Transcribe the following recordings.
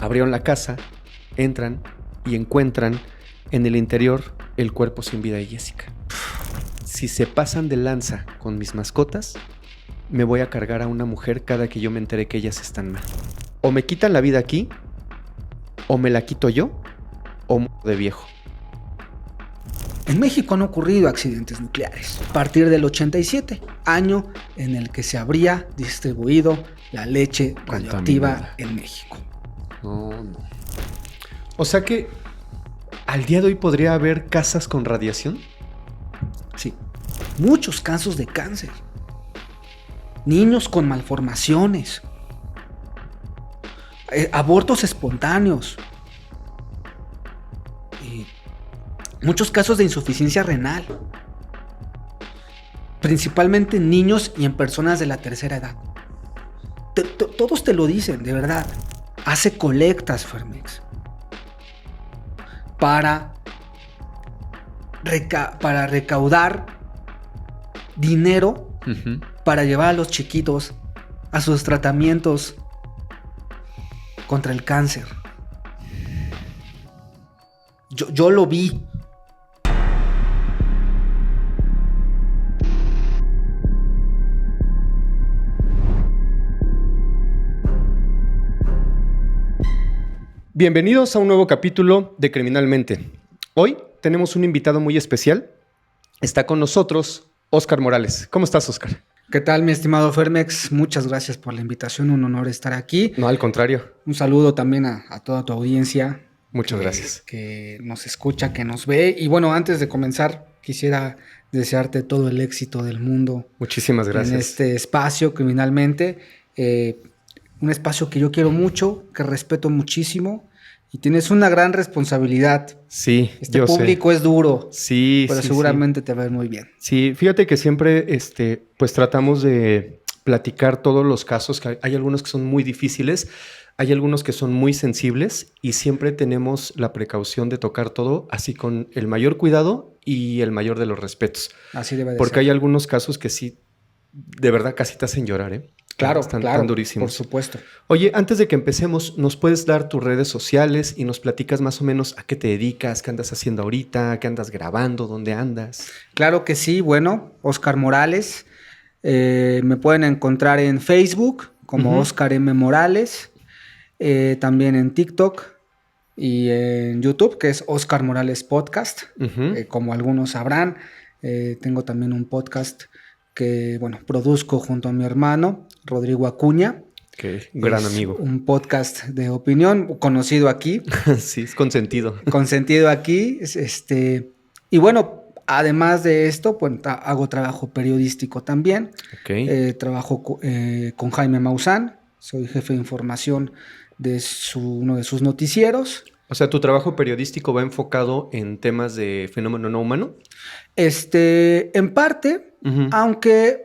Abrieron la casa, entran y encuentran en el interior el cuerpo sin vida de Jessica. Si se pasan de lanza con mis mascotas, me voy a cargar a una mujer cada que yo me entere que ellas están mal. O me quitan la vida aquí, o me la quito yo, o muero de viejo. En México han ocurrido accidentes nucleares a partir del 87, año en el que se habría distribuido la leche radioactiva en México. No. O sea que al día de hoy podría haber casas con radiación. Sí, muchos casos de cáncer, niños con malformaciones, abortos espontáneos, y muchos casos de insuficiencia renal, principalmente en niños y en personas de la tercera edad. Todos te lo dicen, de verdad. Hace colectas, Fermex, para recaudar dinero para llevar a los chiquitos a sus tratamientos contra el cáncer. Yo lo vi. Bienvenidos a un nuevo capítulo de Criminalmente. Hoy tenemos un invitado muy especial. Está con nosotros Óscar Morales. ¿Cómo estás, Óscar? ¿Qué tal, mi estimado Fermex? Muchas gracias por la invitación. Un honor estar aquí. No, al contrario. Un saludo también a toda tu audiencia. Muchas gracias. Que nos escucha, que nos ve. Y bueno, antes de comenzar, quisiera desearte todo el éxito del mundo. Muchísimas gracias. En este espacio, Criminalmente. Un espacio que yo quiero mucho, que respeto muchísimo. Y tienes una gran responsabilidad. Sí, este público es duro. Sí, pero seguramente te va a ir muy bien. Sí, fíjate que siempre pues tratamos de platicar todos los casos. Que hay algunos que son muy difíciles, hay algunos que son muy sensibles y siempre tenemos la precaución de tocar todo así con el mayor cuidado y el mayor de los respetos. Así debe de ser. Porque hay algunos casos que sí, de verdad casi te hacen llorar, ¿eh? Claro, están claro, tan durísimos. por supuesto. Oye, antes de que empecemos, ¿nos puedes dar tus redes sociales y nos platicas más o menos a qué te dedicas, qué andas haciendo ahorita, qué andas grabando, dónde andas? Claro que sí, bueno, Óscar Morales. Me pueden encontrar en Facebook como Óscar M. Morales, también en TikTok y en YouTube, que es Óscar Morales Podcast, como algunos sabrán. Tengo también un podcast que, bueno, produzco junto a mi hermano, Rodrigo Acuña. Okay, gran amigo. Un podcast de opinión, conocido aquí. Sí, es consentido. Consentido aquí. Y bueno, además de esto, pues hago trabajo periodístico también. Okay. Trabajo con Jaime Maussan. Soy jefe de información de uno de sus noticieros. O sea, ¿tu trabajo periodístico va enfocado en temas de fenómeno no humano? En parte, aunque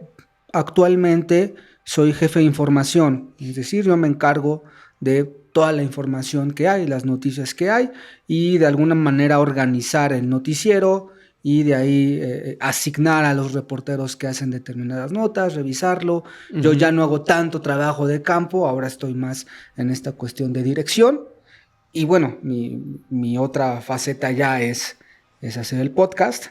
actualmente soy jefe de información. Es decir, yo me encargo de toda la información que hay, las noticias que hay, y de alguna manera organizar el noticiero y de ahí asignar a los reporteros que hacen determinadas notas, revisarlo. Yo ya no hago tanto trabajo de campo, ahora estoy más en esta cuestión de dirección. Y bueno, mi otra faceta ya es hacer el podcast,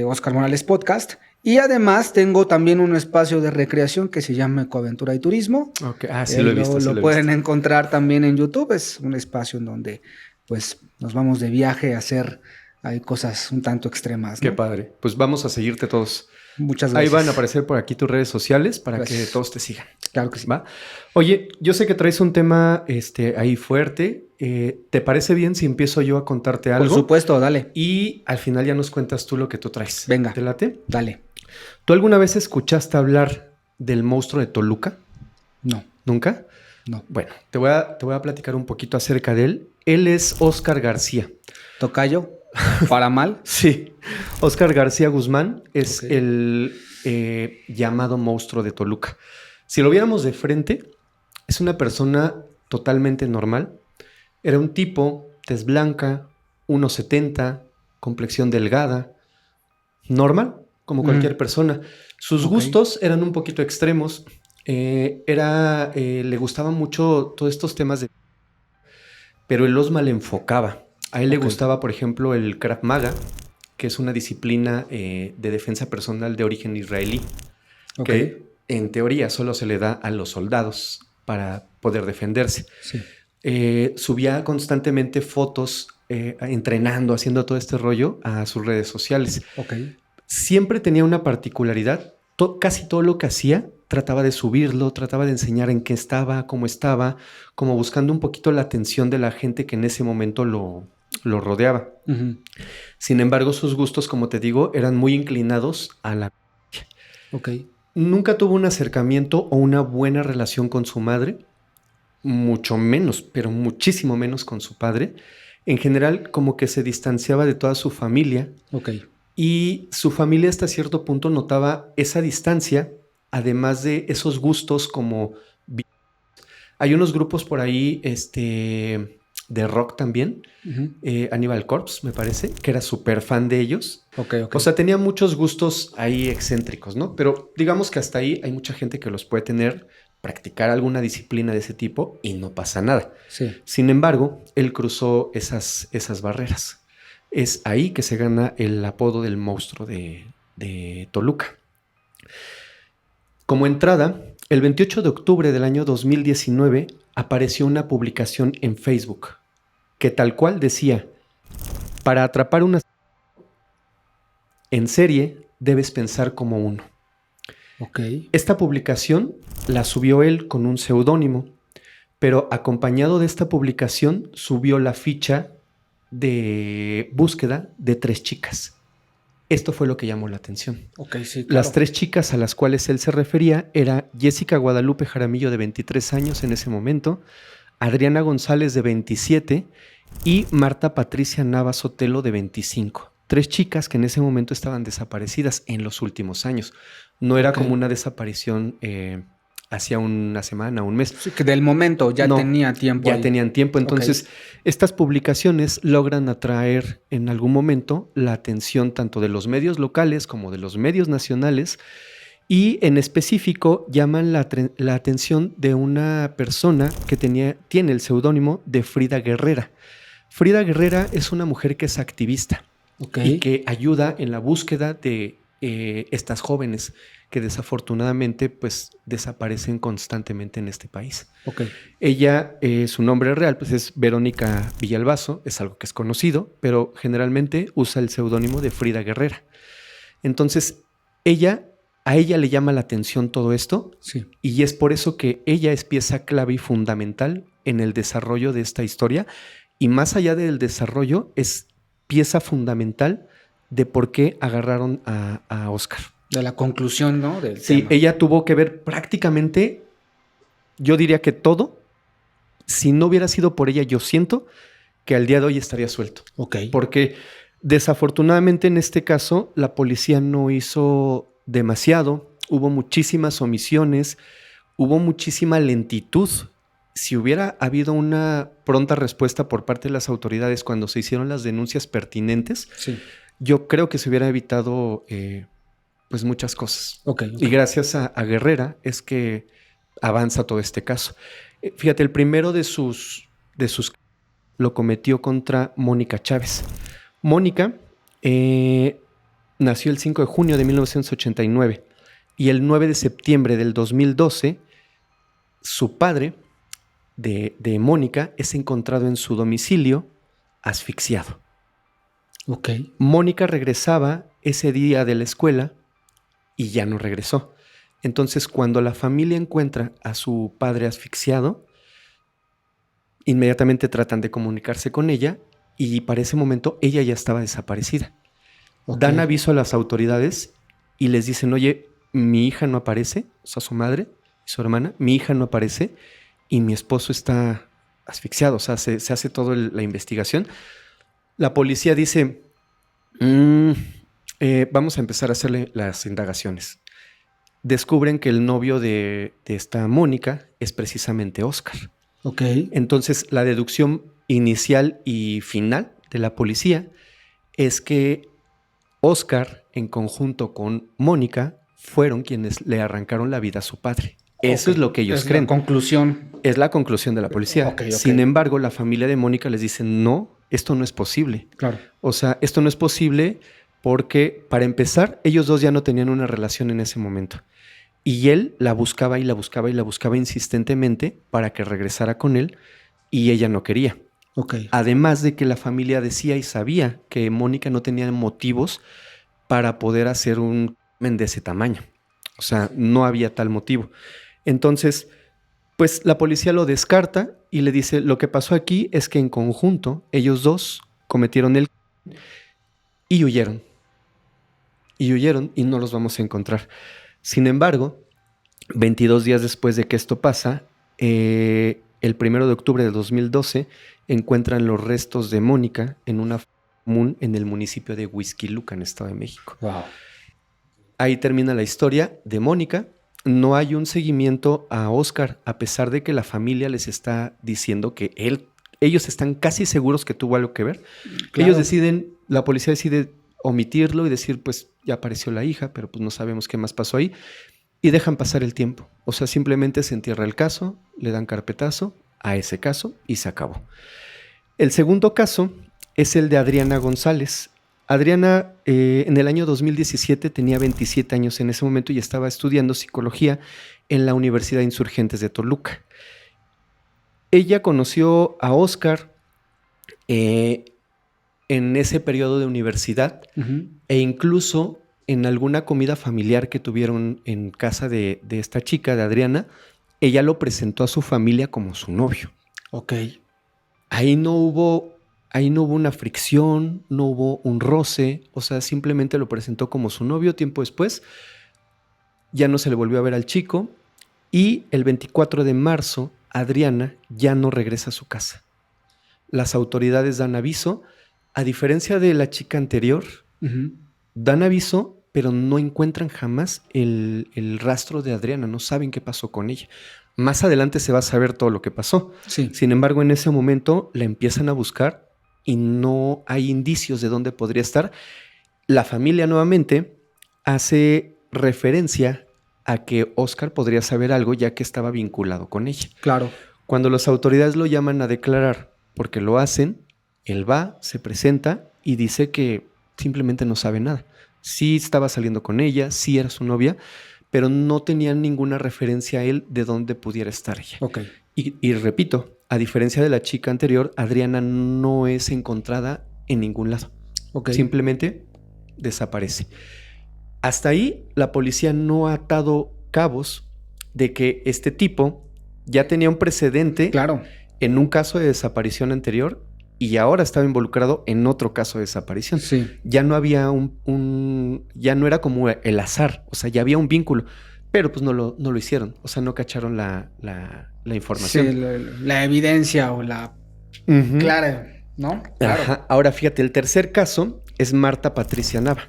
Óscar Morales Podcast. Y además tengo también un espacio de recreación que se llama Ecoaventura y Turismo. Okay. Ah, sí lo he visto. Lo pueden encontrar también en YouTube. Es un espacio en donde pues nos vamos de viaje a hacer cosas un tanto extremas, ¿no? Qué padre. Pues vamos a seguirte todos. Muchas gracias. Ahí van a aparecer por aquí tus redes sociales para Gracias. que todos te sigan. Claro que sí. ¿Va? Oye, yo sé que traes un tema ahí fuerte. ¿Te parece bien si empiezo yo a contarte algo? Por supuesto, dale. Y al final ya nos cuentas tú lo que tú traes. Venga. ¿Te late? Dale. ¿Tú alguna vez escuchaste hablar del monstruo de Toluca? No. ¿Nunca? No. Bueno, te voy a platicar un poquito acerca de él. Él es Óscar García. ¿Tocayo? ¿Para mal? Sí. Óscar García Guzmán es Okay. el llamado monstruo de Toluca. Si lo viéramos de frente, es una persona totalmente normal. Era un tipo, tez blanca, 1.70, complexión delgada, normal, como cualquier persona. Sus gustos eran un poquito extremos. Le gustaban mucho todos estos temas de pero él los malenfocaba. A él le Ok. gustaba, por ejemplo, el Krav Maga, que es una disciplina de defensa personal de origen israelí, Ok. que en teoría solo se le da a los soldados para poder defenderse. Sí. Subía constantemente fotos entrenando, haciendo todo este rollo a sus redes sociales. Ok. Siempre tenía una particularidad. Casi todo lo que hacía trataba de subirlo, trataba de enseñar en qué estaba, como buscando un poquito la atención de la gente que en ese momento lo rodeaba. Ujú. Sin embargo, sus gustos, como te digo, eran muy inclinados a la... Ok. Nunca tuvo un acercamiento o una buena relación con su madre, mucho menos, pero muchísimo menos con su padre. En general, como que se distanciaba de toda su familia. Ok. Y su familia hasta cierto punto notaba esa distancia, además de esos gustos como... Hay unos grupos por ahí de rock también, Ujú. Cannibal Corpse, me parece, que era súper fan de ellos. Ok. Ok. O sea, tenía muchos gustos ahí excéntricos, ¿no? Pero digamos que hasta ahí hay mucha gente que los puede tener, practicar alguna disciplina de ese tipo y no pasa nada. Sí. Sin embargo, él cruzó esas barreras. Es ahí que se gana el apodo del monstruo de Toluca. Como entrada, el 28 de octubre del año 2019 apareció una publicación en Facebook que tal cual decía: para atrapar una en serie debes pensar como uno. Ok. Esta publicación la subió él con un seudónimo, pero acompañado de esta publicación subió la ficha de búsqueda de 3 chicas. Esto fue lo que llamó la atención. Ok, sí, claro. Las 3 chicas a las cuales él se refería era Jessica Guadalupe Jaramillo, de 23 años en ese momento, Adriana González, de 27, y Marta Patricia Nava Sotelo, de 25. 3 chicas que en ese momento estaban desaparecidas en los últimos años. No era Ok. como una desaparición hacia una semana, un mes. Sí, que del momento ya No, tenía tiempo ya ahí. tenían tiempo. Ok. Entonces, estas publicaciones logran atraer en algún momento la atención tanto de los medios locales como de los medios nacionales, y en específico llaman la atención de una persona que tiene el seudónimo de Frida Guerrera. Frida Guerrera es una mujer que es activista Ok. y que ayuda en la búsqueda de estas jóvenes que desafortunadamente pues desaparecen constantemente en este país. Ok. Ella, su nombre real pues es Verónica Villalbazo, es algo que es conocido, pero generalmente usa el seudónimo de Frida Guerrera. Entonces, a ella le llama la atención todo esto, Sí. y es por eso que ella es pieza clave y fundamental en el desarrollo de esta historia, y más allá del desarrollo, es pieza fundamental de por qué agarraron a Oscar. De la conclusión, ¿no? Del Sí, tema. ella tuvo que ver prácticamente, yo diría que todo. Si no hubiera sido por ella, yo siento que al día de hoy estaría suelto. Ok. Porque desafortunadamente en este caso la policía no hizo demasiado, hubo muchísimas omisiones, hubo muchísima lentitud. Si hubiera habido una pronta respuesta por parte de las autoridades cuando se hicieron las denuncias pertinentes, Sí. yo creo que se hubiera evitado pues muchas cosas. Ok. Y gracias a Guerrera es que avanza todo este caso. Fíjate, el primero de sus lo cometió contra Mónica Chávez. Mónica nació el 5 de junio de 1989 y el 9 de septiembre del 2012 su padre de Mónica es encontrado en su domicilio asfixiado. Ok. Mónica regresaba ese día de la escuela y ya no regresó. Entonces, cuando la familia encuentra a su padre asfixiado, inmediatamente tratan de comunicarse con ella y para ese momento ella ya estaba desaparecida. Ok. Dan aviso a las autoridades y les dicen: oye, mi hija no aparece, o sea, su madre y su hermana, mi hija no aparece y mi esposo está asfixiado. O sea, se hace toda la investigación. La policía dice: vamos a empezar a hacerle las indagaciones. Descubren que el novio de esta Mónica es precisamente Oscar. Ok. Entonces, la deducción inicial y final de la policía es que Oscar, en conjunto con Mónica, fueron quienes le arrancaron la vida a su padre. Eso es lo que ellos creen. Es la conclusión. Es la conclusión de la policía. Ok. Sin embargo, la familia de Mónica les dice, no, esto no es posible. Claro. O sea, esto no es posible porque, para empezar, ellos dos ya no tenían una relación en ese momento. Y él la buscaba y la buscaba y la buscaba insistentemente para que regresara con él y ella no quería. Ok. Además de que la familia decía y sabía que Mónica no tenía motivos para poder hacer un crimen de ese tamaño. O sea, no había tal motivo. Entonces, pues la policía lo descarta y le dice, lo que pasó aquí es que en conjunto ellos dos cometieron el crimen y huyeron. Y huyeron y no los vamos a encontrar. Sin embargo, 22 días después de que esto pasa, el 1 de octubre de 2012, encuentran los restos de Mónica en una común en el municipio de Huixquilucan, en Estado de México. Wow. Ahí termina la historia de Mónica. No hay un seguimiento a Oscar, a pesar de que la familia les está diciendo que ellos están casi seguros que tuvo algo que ver. Claro. La policía decide omitirlo y decir, pues ya apareció la hija, pero pues no sabemos qué más pasó ahí. Y dejan pasar el tiempo. O sea, simplemente se entierra el caso, le dan carpetazo a ese caso y se acabó. El segundo caso es el de Adriana González. Adriana en el año 2017 tenía 27 años en ese momento y estaba estudiando psicología en la Universidad de Insurgentes de Toluca. Ella conoció a Oscar en ese periodo de universidad e incluso en alguna comida familiar que tuvieron en casa de esta chica, de Adriana, ella lo presentó a su familia como su novio. Ok. Ahí no hubo una fricción, no hubo un roce, o sea, simplemente lo presentó como su novio. Tiempo después ya no se le volvió a ver al chico y el 24 de marzo Adriana ya no regresa a su casa. Las autoridades dan aviso, a diferencia de la chica anterior, dan aviso, pero no encuentran jamás el rastro de Adriana, no saben qué pasó con ella. Más adelante se va a saber todo lo que pasó. Sí. Sin embargo, en ese momento la empiezan a buscar y no hay indicios de dónde podría estar. La familia nuevamente hace referencia a que Oscar podría saber algo ya que estaba vinculado con ella. Claro. Cuando las autoridades lo llaman a declarar, porque lo hacen, él va, se presenta y dice que simplemente no sabe nada. Sí estaba saliendo con ella, sí era su novia, pero no tenían ninguna referencia a él de dónde pudiera estar ella. Okay. Y repito, a diferencia de la chica anterior, Adriana no es encontrada en ningún lado. Okay. Simplemente desaparece. Hasta ahí la policía no ha atado cabos de que este tipo ya tenía un precedente en un caso de desaparición anterior y ahora estaba involucrado en otro caso de desaparición. Sí. Ya no había ya no era como el azar, o sea, ya había un vínculo, pero pues no lo hicieron, o sea, no cacharon la información. Sí, la evidencia o la clara, ¿no? Claro. Ajá. Ahora fíjate, el tercer caso es Marta Patricia Nava.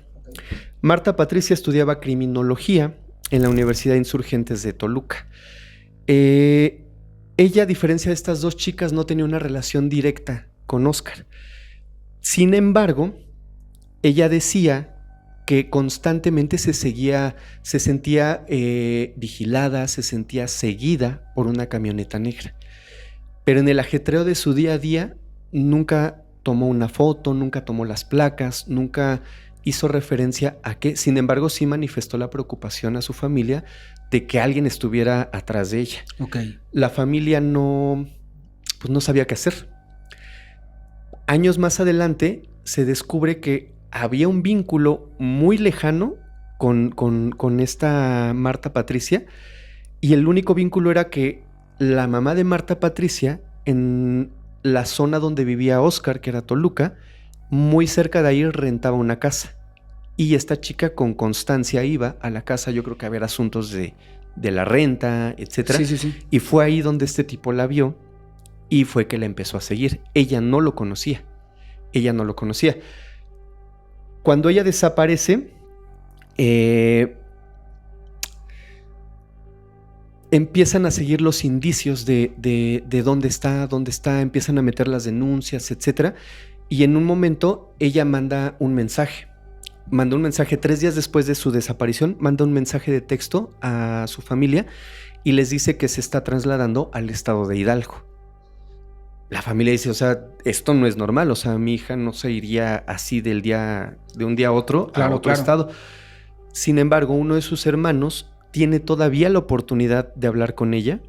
Marta Patricia estudiaba criminología en la Universidad de Insurgentes de Toluca. Ella, a diferencia de estas dos chicas, no tenía una relación directa con Oscar. Sin embargo, ella decía que constantemente se sentía vigilada, se sentía seguida por una camioneta negra. Pero en el ajetreo de su día a día, nunca tomó una foto, nunca tomó las placas, nunca hizo referencia a que, sin embargo, sí manifestó la preocupación a su familia de que alguien estuviera atrás de ella. Okay. La familia no sabía qué hacer. Años más adelante se descubre que había un vínculo muy lejano con esta Marta Patricia y el único vínculo era que la mamá de Marta Patricia, en la zona donde vivía Oscar, que era Toluca, muy cerca de ahí rentaba una casa y esta chica con constancia iba a la casa, yo creo que a ver asuntos de la renta, etcétera. Sí. Y fue ahí donde este tipo la vio y fue que la empezó a seguir. Ella no lo conocía. Cuando ella desaparece, empiezan a seguir los indicios de dónde está, empiezan a meter las denuncias, etcétera. Y en un momento ella manda un mensaje. 3 días después de su desaparición, manda un mensaje de texto a su familia y les dice que se está trasladando al estado de Hidalgo. La familia dice, o sea, esto no es normal, o sea, mi hija no se iría así de un día a otro estado. Sin embargo, uno de sus hermanos tiene todavía la oportunidad de hablar con ella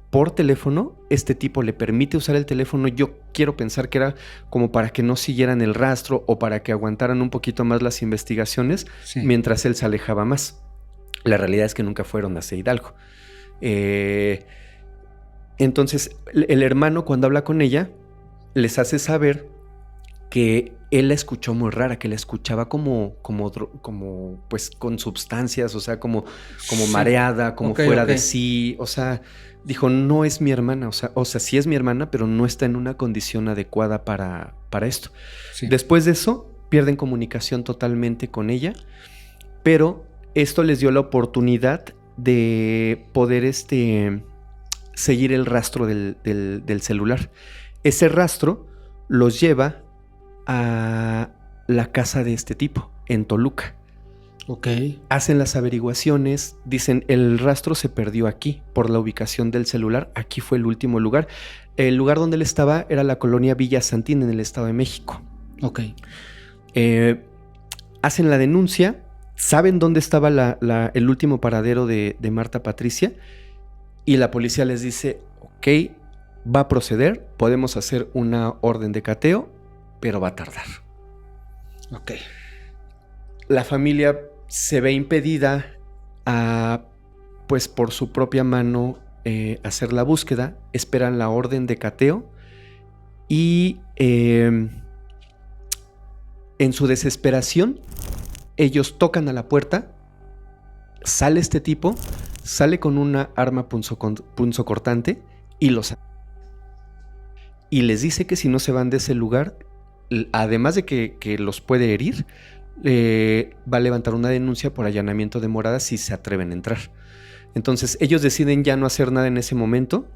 por teléfono. Este tipo le permite usar el teléfono. Yo quiero pensar que era como para que no siguieran el rastro o para que aguantaran un poquito más las investigaciones mientras él se alejaba más. La realidad es que nunca fueron hacia Hidalgo. Entonces, el hermano, cuando habla con ella, les hace saber que él la escuchó muy rara, que la escuchaba como pues con sustancias, o sea, como mareada, como fuera de sí. O sea, dijo, no es mi hermana, o sea, sí es mi hermana, pero no está en una condición adecuada para esto. Sí. Después de eso, pierden comunicación totalmente con ella, pero esto les dio la oportunidad de poder seguir el rastro del celular. Ese rastro los lleva a la casa de este tipo, en Toluca. Ok. Hacen las averiguaciones, dicen, el rastro se perdió aquí, por la ubicación del celular. Aquí fue el último lugar. El lugar donde él estaba era la colonia Villa Santín, en el Estado de México. Ok. Hacen la denuncia, saben dónde estaba el último paradero de Marta Patricia, y la policía les dice, ok, va a proceder, podemos hacer una orden de cateo, pero va a tardar. Ok. La familia se ve impedida a, pues por su propia mano, hacer la búsqueda. Esperan la orden de cateo y en su desesperación ellos tocan a la puerta. Sale este tipo, sale con una arma punzocortante y les dice que si no se van de ese lugar, además de que los puede herir, va a levantar una denuncia por allanamiento de morada si se atreven a entrar. Entonces ellos deciden ya no hacer nada en ese momento,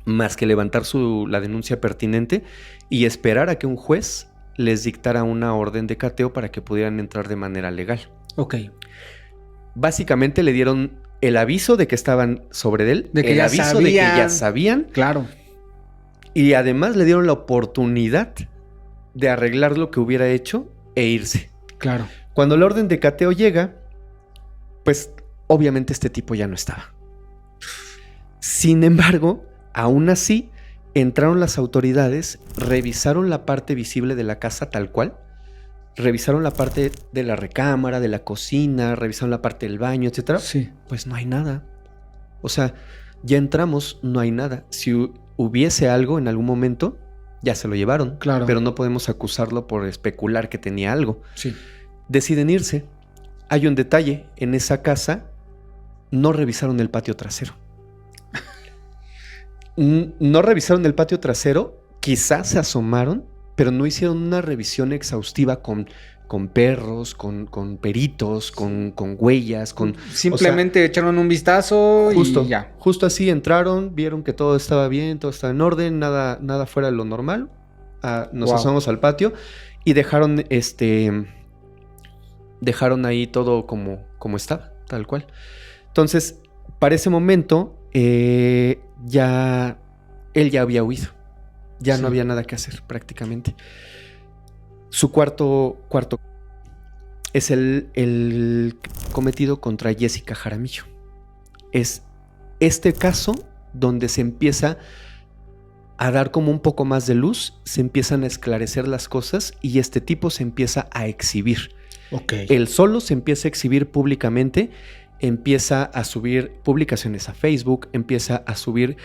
más que levantar la denuncia pertinente y esperar a que un juez les dictara una orden de cateo para que pudieran entrar de manera legal. Ok. Básicamente le dieron el aviso de que estaban sobre él, de que el aviso sabían. De que ya sabían. Claro. Y además le dieron la oportunidad de arreglar lo que hubiera hecho e irse. Claro. Cuando la orden de cateo llega, pues obviamente este tipo ya no estaba. Sin embargo, aún así, entraron las autoridades, revisaron la parte visible de la casa tal cual, revisaron la parte de la recámara, de la cocina, revisaron la parte del baño, etcétera. Sí. Pues no hay nada. O sea, ya entramos, no hay nada. Si hubiese algo en algún momento, ya se lo llevaron. Claro. Pero no podemos acusarlo por especular que tenía algo. Sí. Deciden irse. Hay un detalle. En esa casa no revisaron el patio trasero. No revisaron el patio trasero. Quizás se asomaron, pero no hicieron una revisión exhaustiva con perros, con peritos, con huellas, Simplemente echaron un vistazo y ya. Justo así entraron, vieron que todo estaba bien, todo estaba en orden, nada fuera de lo normal. Nos asomamos al patio y dejaron ahí todo como estaba, tal cual. Entonces, para ese momento, él ya había huido. Ya sí. No había nada que hacer prácticamente. Su cuarto es el cometido contra Jessica Jaramillo. Es este caso donde se empieza a dar como un poco más de luz, se empiezan a esclarecer las cosas y este tipo se empieza a exhibir. Okay. Él solo se empieza a exhibir públicamente, empieza a subir publicaciones a Facebook, empieza a subir.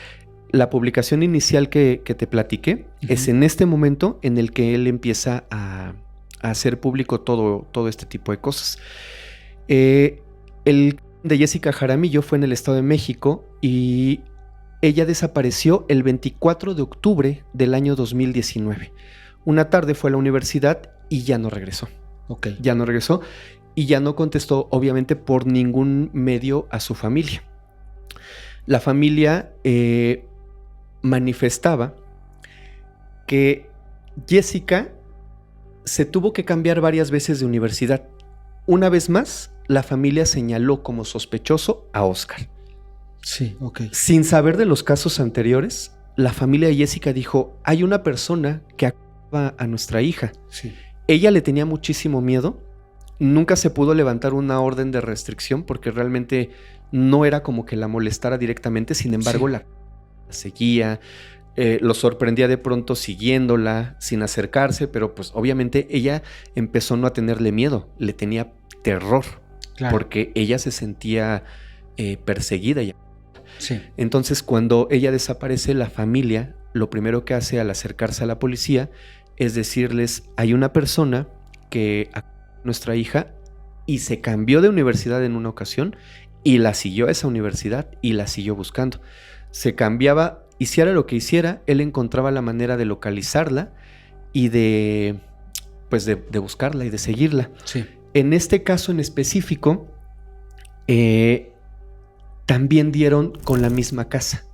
La publicación inicial que te platiqué es en este momento en el que él empieza a hacer público todo este tipo de cosas. El de Jessica Jaramillo fue en el Estado de México y ella desapareció el 24 de octubre del año 2019. Una tarde fue a la universidad y ya no regresó. Okay. Ya no regresó y ya no contestó, obviamente, por ningún medio a su familia. La familia manifestaba que Jessica se tuvo que cambiar varias veces de universidad. Una vez más, la familia señaló como sospechoso a Oscar. Sí, ok. Sin saber de los casos anteriores, la familia de Jessica dijo, hay una persona que acaba a nuestra hija. Sí. Ella le tenía muchísimo miedo. Nunca se pudo levantar una orden de restricción porque realmente no era como que la molestara directamente. Sin embargo, la seguía, lo sorprendía de pronto siguiéndola, sin acercarse, pero pues obviamente ella empezó no a tenerle miedo, le tenía terror, porque ella se sentía perseguida. Sí. Entonces, cuando ella desaparece, la familia lo primero que hace al acercarse a la policía es decirles, hay una persona que nuestra hija y se cambió de universidad en una ocasión y la siguió a esa universidad y la siguió buscando. Se cambiaba, hiciera lo que hiciera, él encontraba la manera de localizarla y de buscarla y de seguirla. Sí. En este caso en específico, también dieron con la misma casa.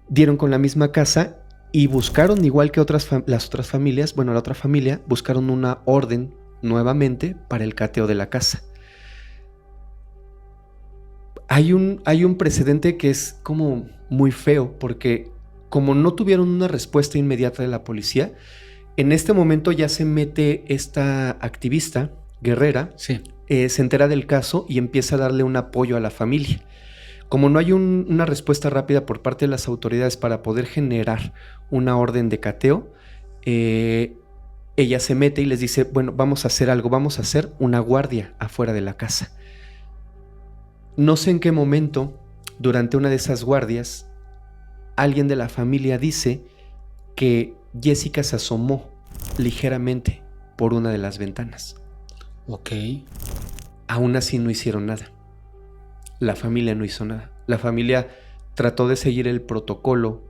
Dieron con la misma casa y buscaron, igual que las otras familias, la otra familia, buscaron una orden nuevamente para el cateo de la casa. Hay un precedente que es como muy feo, porque como no tuvieron una respuesta inmediata de la policía, en este momento ya se mete esta activista, Guerrera, sí. Se entera del caso y empieza a darle un apoyo a la familia. Como no hay una respuesta rápida por parte de las autoridades para poder generar una orden de cateo, ella se mete y les dice, bueno, vamos a hacer algo, vamos a hacer una guardia afuera de la casa. No sé en qué momento, durante una de esas guardias, alguien de la familia dice que Jessica se asomó ligeramente por una de las ventanas. Ok. Aún así no hicieron nada. La familia no hizo nada. La familia trató de seguir el protocolo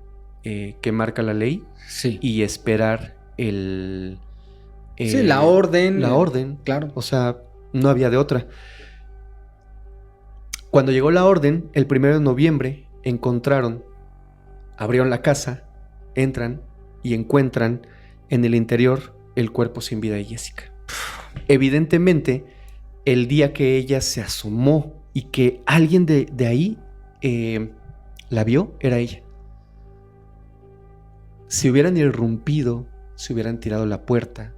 que marca la ley, sí. Y esperar la orden. La orden. Claro. O sea, no había de otra. Cuando llegó la orden, el 1 de noviembre, abrieron la casa, entran y encuentran en el interior el cuerpo sin vida de Jessica. Evidentemente, el día que ella se asomó y que alguien de ahí la vio, era ella. Si hubieran irrumpido, si hubieran tirado la puerta,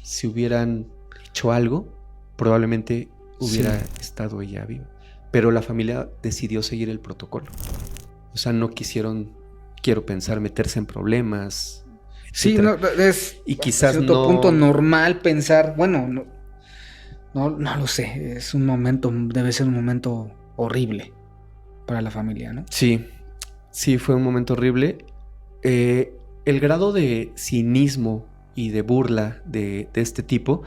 si hubieran hecho algo, probablemente hubiera estado ella viva. Pero la familia decidió seguir el protocolo. O sea, no quisieron, quiero pensar, meterse en problemas. Sí, no, es y quizás a cierto punto normal pensar, bueno, no lo sé, debe ser un momento horrible para la familia, ¿no? Sí, fue un momento horrible. El grado de cinismo y de burla de este tipo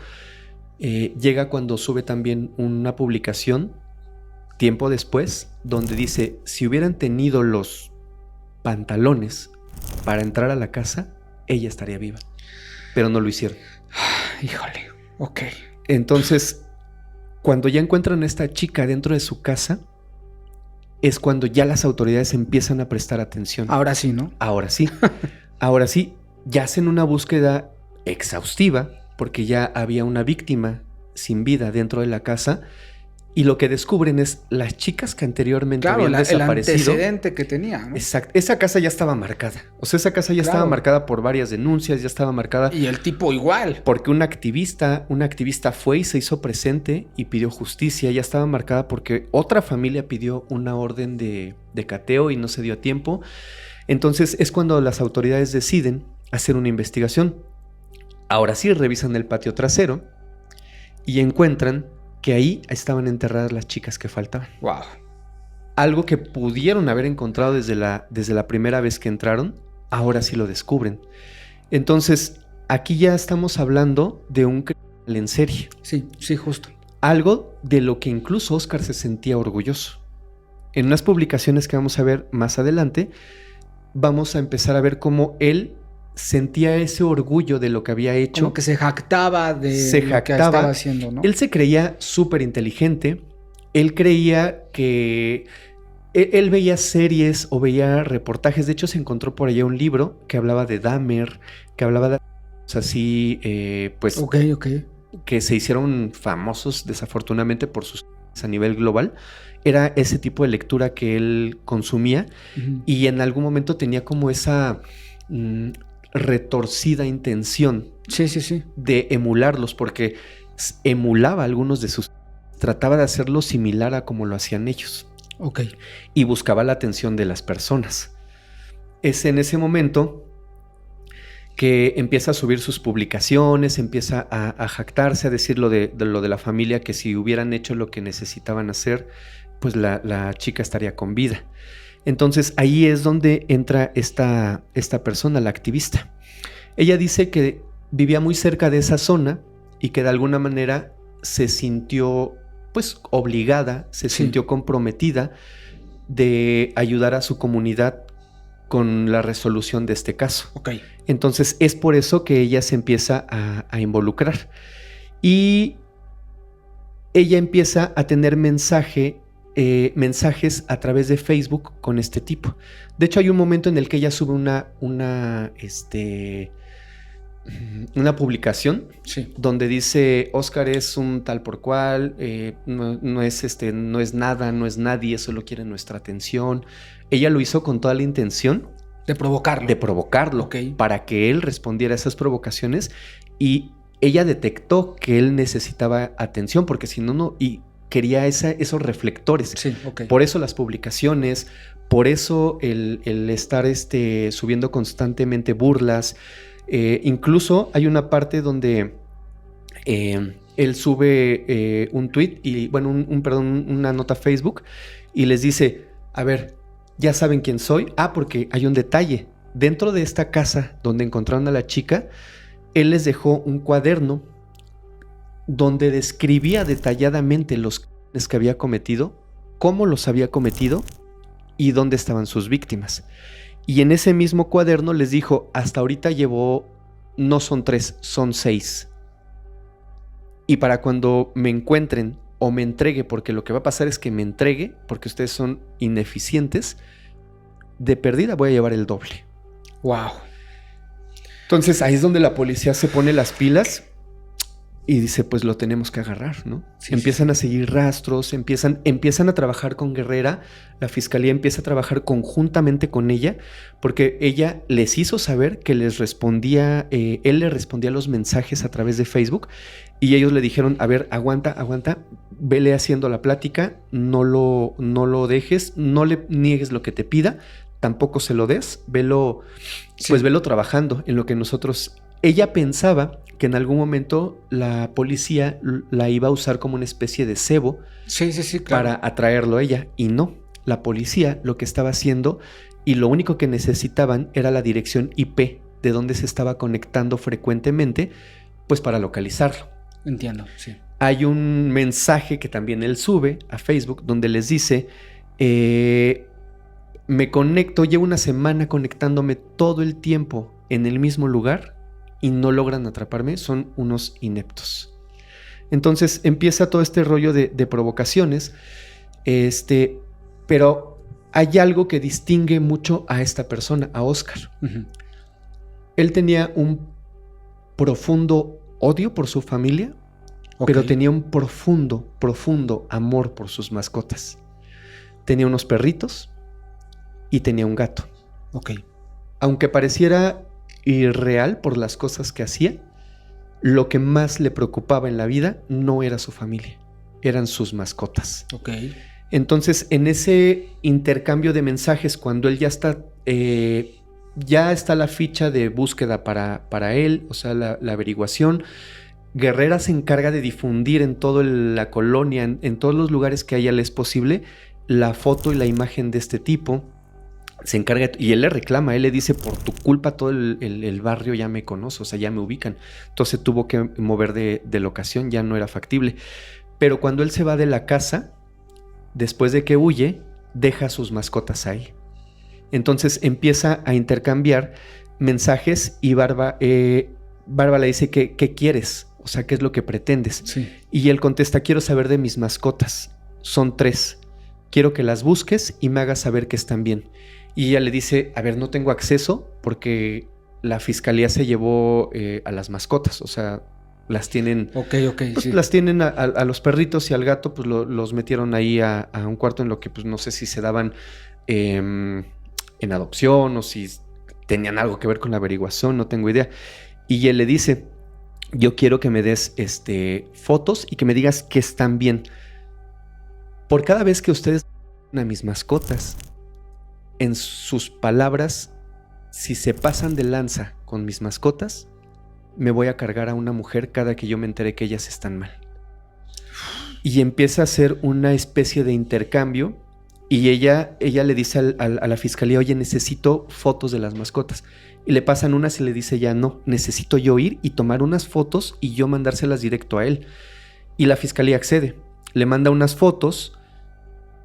llega cuando sube también una publicación tiempo después, donde dice, si hubieran tenido los pantalones para entrar a la casa, ella estaría viva. Pero no lo hicieron. Híjole, ok. Entonces, cuando ya encuentran a esta chica dentro de su casa, es cuando ya las autoridades empiezan a prestar atención. Ahora sí, ¿no? Ahora sí. Ahora sí, ya hacen una búsqueda exhaustiva, porque ya había una víctima sin vida dentro de la casa. Y lo que descubren es las chicas que anteriormente habían desaparecido. El antecedente que tenía, ¿no? Exacto. Esa casa ya estaba marcada. O sea, esa casa ya estaba marcada por varias denuncias, ya estaba marcada. Y el tipo igual. Porque una activista fue y se hizo presente y pidió justicia. Ya estaba marcada porque otra familia pidió una orden de cateo y no se dio a tiempo. Entonces es cuando las autoridades deciden hacer una investigación. Ahora sí, revisan el patio trasero y encuentran que ahí estaban enterradas las chicas que faltaban. Wow. Algo que pudieron haber encontrado desde la primera vez que entraron, ahora sí lo descubren. Entonces, aquí ya estamos hablando de un criminal en serie. Sí, justo. Algo de lo que incluso Oscar se sentía orgulloso. En unas publicaciones que vamos a ver más adelante, vamos a empezar a ver cómo él sentía ese orgullo de lo que había hecho. Como que se jactaba de lo que estaba haciendo, ¿no? Él se creía súper inteligente. Él creía que... Él veía series o veía reportajes. De hecho, se encontró por allá un libro que hablaba de Dahmer, que hablaba de... así, pues... Ok. Que se hicieron famosos, desafortunadamente, por sus a nivel global, era ese tipo de lectura que él consumía y en algún momento tenía como esa retorcida intención de emularlos, porque emulaba algunos de sus... Trataba de hacerlo similar a como lo hacían ellos. Ok. Y buscaba la atención de las personas. Es en ese momento que empieza a subir sus publicaciones, empieza a jactarse, a decir lo de la familia, que si hubieran hecho lo que necesitaban hacer, pues la chica estaría con vida. Entonces ahí es donde entra esta persona, la activista. Ella dice que vivía muy cerca de esa zona y que de alguna manera se sintió pues obligada, se sintió comprometida de ayudar a su comunidad con la resolución de este caso. Okay. Entonces es por eso que ella se empieza a involucrar. Y ella empieza a tener mensajes a través de Facebook con este tipo. De hecho, hay un momento en el que ella sube una publicación donde dice: Oscar es un tal por cual, no es nada, no es nadie, solo quiere nuestra atención. Ella lo hizo con toda la intención de provocarlo, para que él respondiera a esas provocaciones, y ella detectó que él necesitaba atención, porque si no, y quería esos reflectores. Por eso las publicaciones, por eso el estar subiendo constantemente burlas. Incluso hay una parte donde él sube un tweet y, bueno, una nota a Facebook y les dice: a ver, ya saben quién soy. Porque hay un detalle. Dentro de esta casa donde encontraron a la chica, él les dejó un cuaderno donde describía detalladamente los crímenes que había cometido, cómo los había cometido y dónde estaban sus víctimas. Y en ese mismo cuaderno les dijo: hasta ahorita no son 3, son 6. Y para cuando me encuentren o me entregue, porque lo que va a pasar es que me entregue, porque ustedes son ineficientes, de perdida voy a llevar el doble. Wow. Entonces ahí es donde la policía se pone las pilas y dice: pues lo tenemos que agarrar, ¿no? Empiezan a seguir rastros, empiezan a trabajar con Guerrera. La fiscalía empieza a trabajar conjuntamente con ella, porque ella les hizo saber que él le respondía los mensajes a través de Facebook, y ellos le dijeron: a ver, aguanta, vele haciendo la plática, no lo dejes, no le niegues lo que te pida, tampoco se lo des, velo trabajando en lo que nosotros... Ella pensaba que en algún momento la policía la iba a usar como una especie de cebo claro, para atraerlo a ella, y no. La policía lo que estaba haciendo, y lo único que necesitaban, era la dirección IP de donde se estaba conectando frecuentemente, pues para localizarlo. Entiendo, sí. Hay un mensaje que también él sube a Facebook donde les dice: me conecto, llevo una semana conectándome todo el tiempo en el mismo lugar y no logran atraparme, son unos ineptos. Entonces empieza todo este rollo de provocaciones, pero hay algo que distingue mucho a esta persona, a Oscar. Uh-huh. Él tenía un profundo odio por su familia, pero tenía un profundo amor por sus mascotas. Tenía unos perritos y tenía un gato. Aunque pareciera irreal por las cosas que hacía, lo que más le preocupaba en la vida no era su familia, eran sus mascotas. Entonces, en ese intercambio de mensajes, cuando él ya está la ficha de búsqueda para él, o sea, la averiguación, Guerrera se encarga de difundir en toda la colonia, en todos los lugares que a ella le es posible, la foto y la imagen de este tipo. Se encarga, y él le reclama, él le dice: por tu culpa todo el barrio ya me conoce, o sea, ya me ubican. Entonces tuvo que mover de locación, ya no era factible. Pero cuando él se va de la casa, después de que huye, deja a sus mascotas ahí. Entonces empieza a intercambiar mensajes y Barba le dice: ¿qué quieres? O sea, ¿qué es lo que pretendes? Sí. Y él contesta: quiero saber de mis mascotas. Son 3. Quiero que las busques y me hagas saber que están bien. Y ella le dice: a ver, no tengo acceso porque la fiscalía se llevó a las mascotas. O sea, las tienen... Ok, pues, sí. las tienen a los perritos y al gato, pues los metieron ahí a un cuarto en lo que pues no sé si se daban en adopción o si tenían algo que ver con la averiguación, no tengo idea. Y él le dice, yo quiero que me des fotos y que me digas que están bien. Por cada vez que ustedes a mis mascotas, en sus palabras, si se pasan de lanza con mis mascotas, me voy a cargar a una mujer cada que yo me entere que ellas están mal. Y empieza a hacer una especie de intercambio y ella le dice a la fiscalía, oye, necesito fotos de las mascotas. Y le pasan unas y le dice ya no, necesito yo ir y tomar unas fotos y yo mandárselas directo a él. Y la fiscalía accede, le manda unas fotos.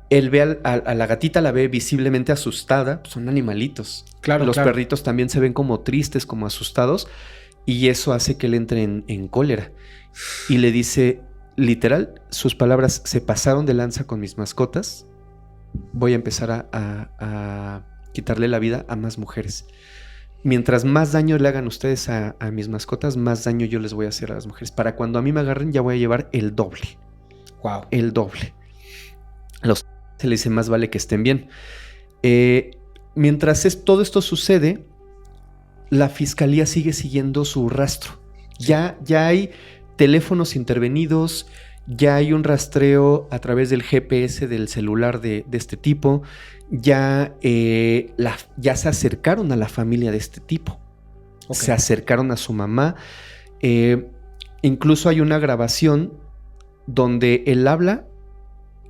Él ve a la gatita, la ve visiblemente asustada, son animalitos. Claro, los perritos también se ven como tristes, como asustados, y eso hace que él entre en cólera. Y le dice, literal, sus palabras, se pasaron de lanza con mis mascotas, voy a empezar a quitarle la vida a más mujeres. Mientras más daño le hagan ustedes a mis mascotas, más daño yo les voy a hacer a las mujeres. Para cuando a mí me agarren ya voy a llevar el doble. Wow. El doble. Se le dice, más vale que estén bien. Mientras todo esto sucede, la fiscalía sigue siguiendo su rastro. Ya hay teléfonos intervenidos, ya hay un rastreo a través del GPS del celular de este tipo, ya se acercaron a la familia de este tipo. Okay. Se acercaron a su mamá. Incluso hay una grabación donde él habla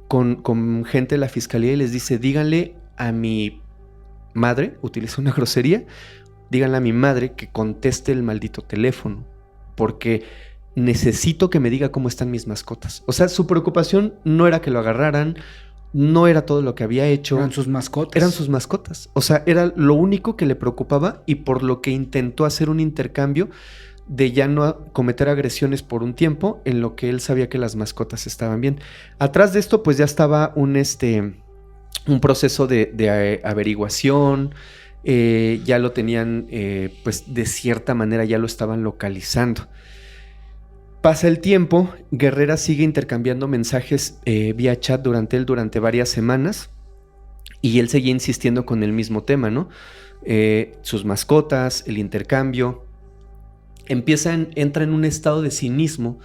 con gente de la fiscalía y les dice, díganle a mi madre, utiliza una grosería, díganle a mi madre que conteste el maldito teléfono, porque necesito que me diga cómo están mis mascotas. O sea, su preocupación no era que lo agarraran, no era todo lo que había hecho. Eran sus mascotas. Eran sus mascotas. O sea, era lo único que le preocupaba y por lo que intentó hacer un intercambio de ya no cometer agresiones por un tiempo, en lo que él sabía que las mascotas estaban bien. Atrás de esto, pues ya estaba un proceso de averiguación, ya lo tenían, pues de cierta manera ya lo estaban localizando. Pasa el tiempo, Guerrera sigue intercambiando mensajes vía chat durante varias semanas, y él seguía insistiendo con el mismo tema, ¿no? Sus mascotas, el intercambio. Entra en un estado de cinismo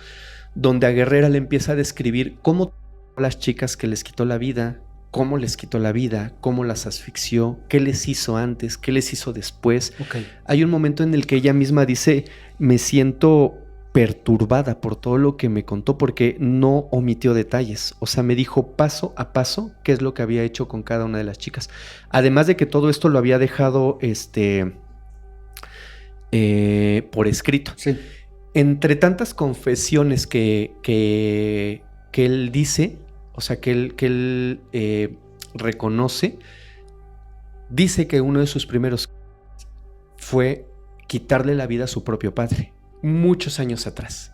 donde a Guerrera le empieza a describir cómo a las chicas que les quitó la vida, cómo les quitó la vida, cómo las asfixió, qué les hizo antes, qué les hizo después. Okay. Hay un momento en el que ella misma dice, me siento perturbada por todo lo que me contó porque no omitió detalles. O sea, me dijo paso a paso qué es lo que había hecho con cada una de las chicas. Además de que todo esto lo había dejado por escrito. Sí. Entre tantas confesiones que él dice, o sea, que él reconoce, dice que uno de sus primeros fue quitarle la vida a su propio padre, muchos años atrás.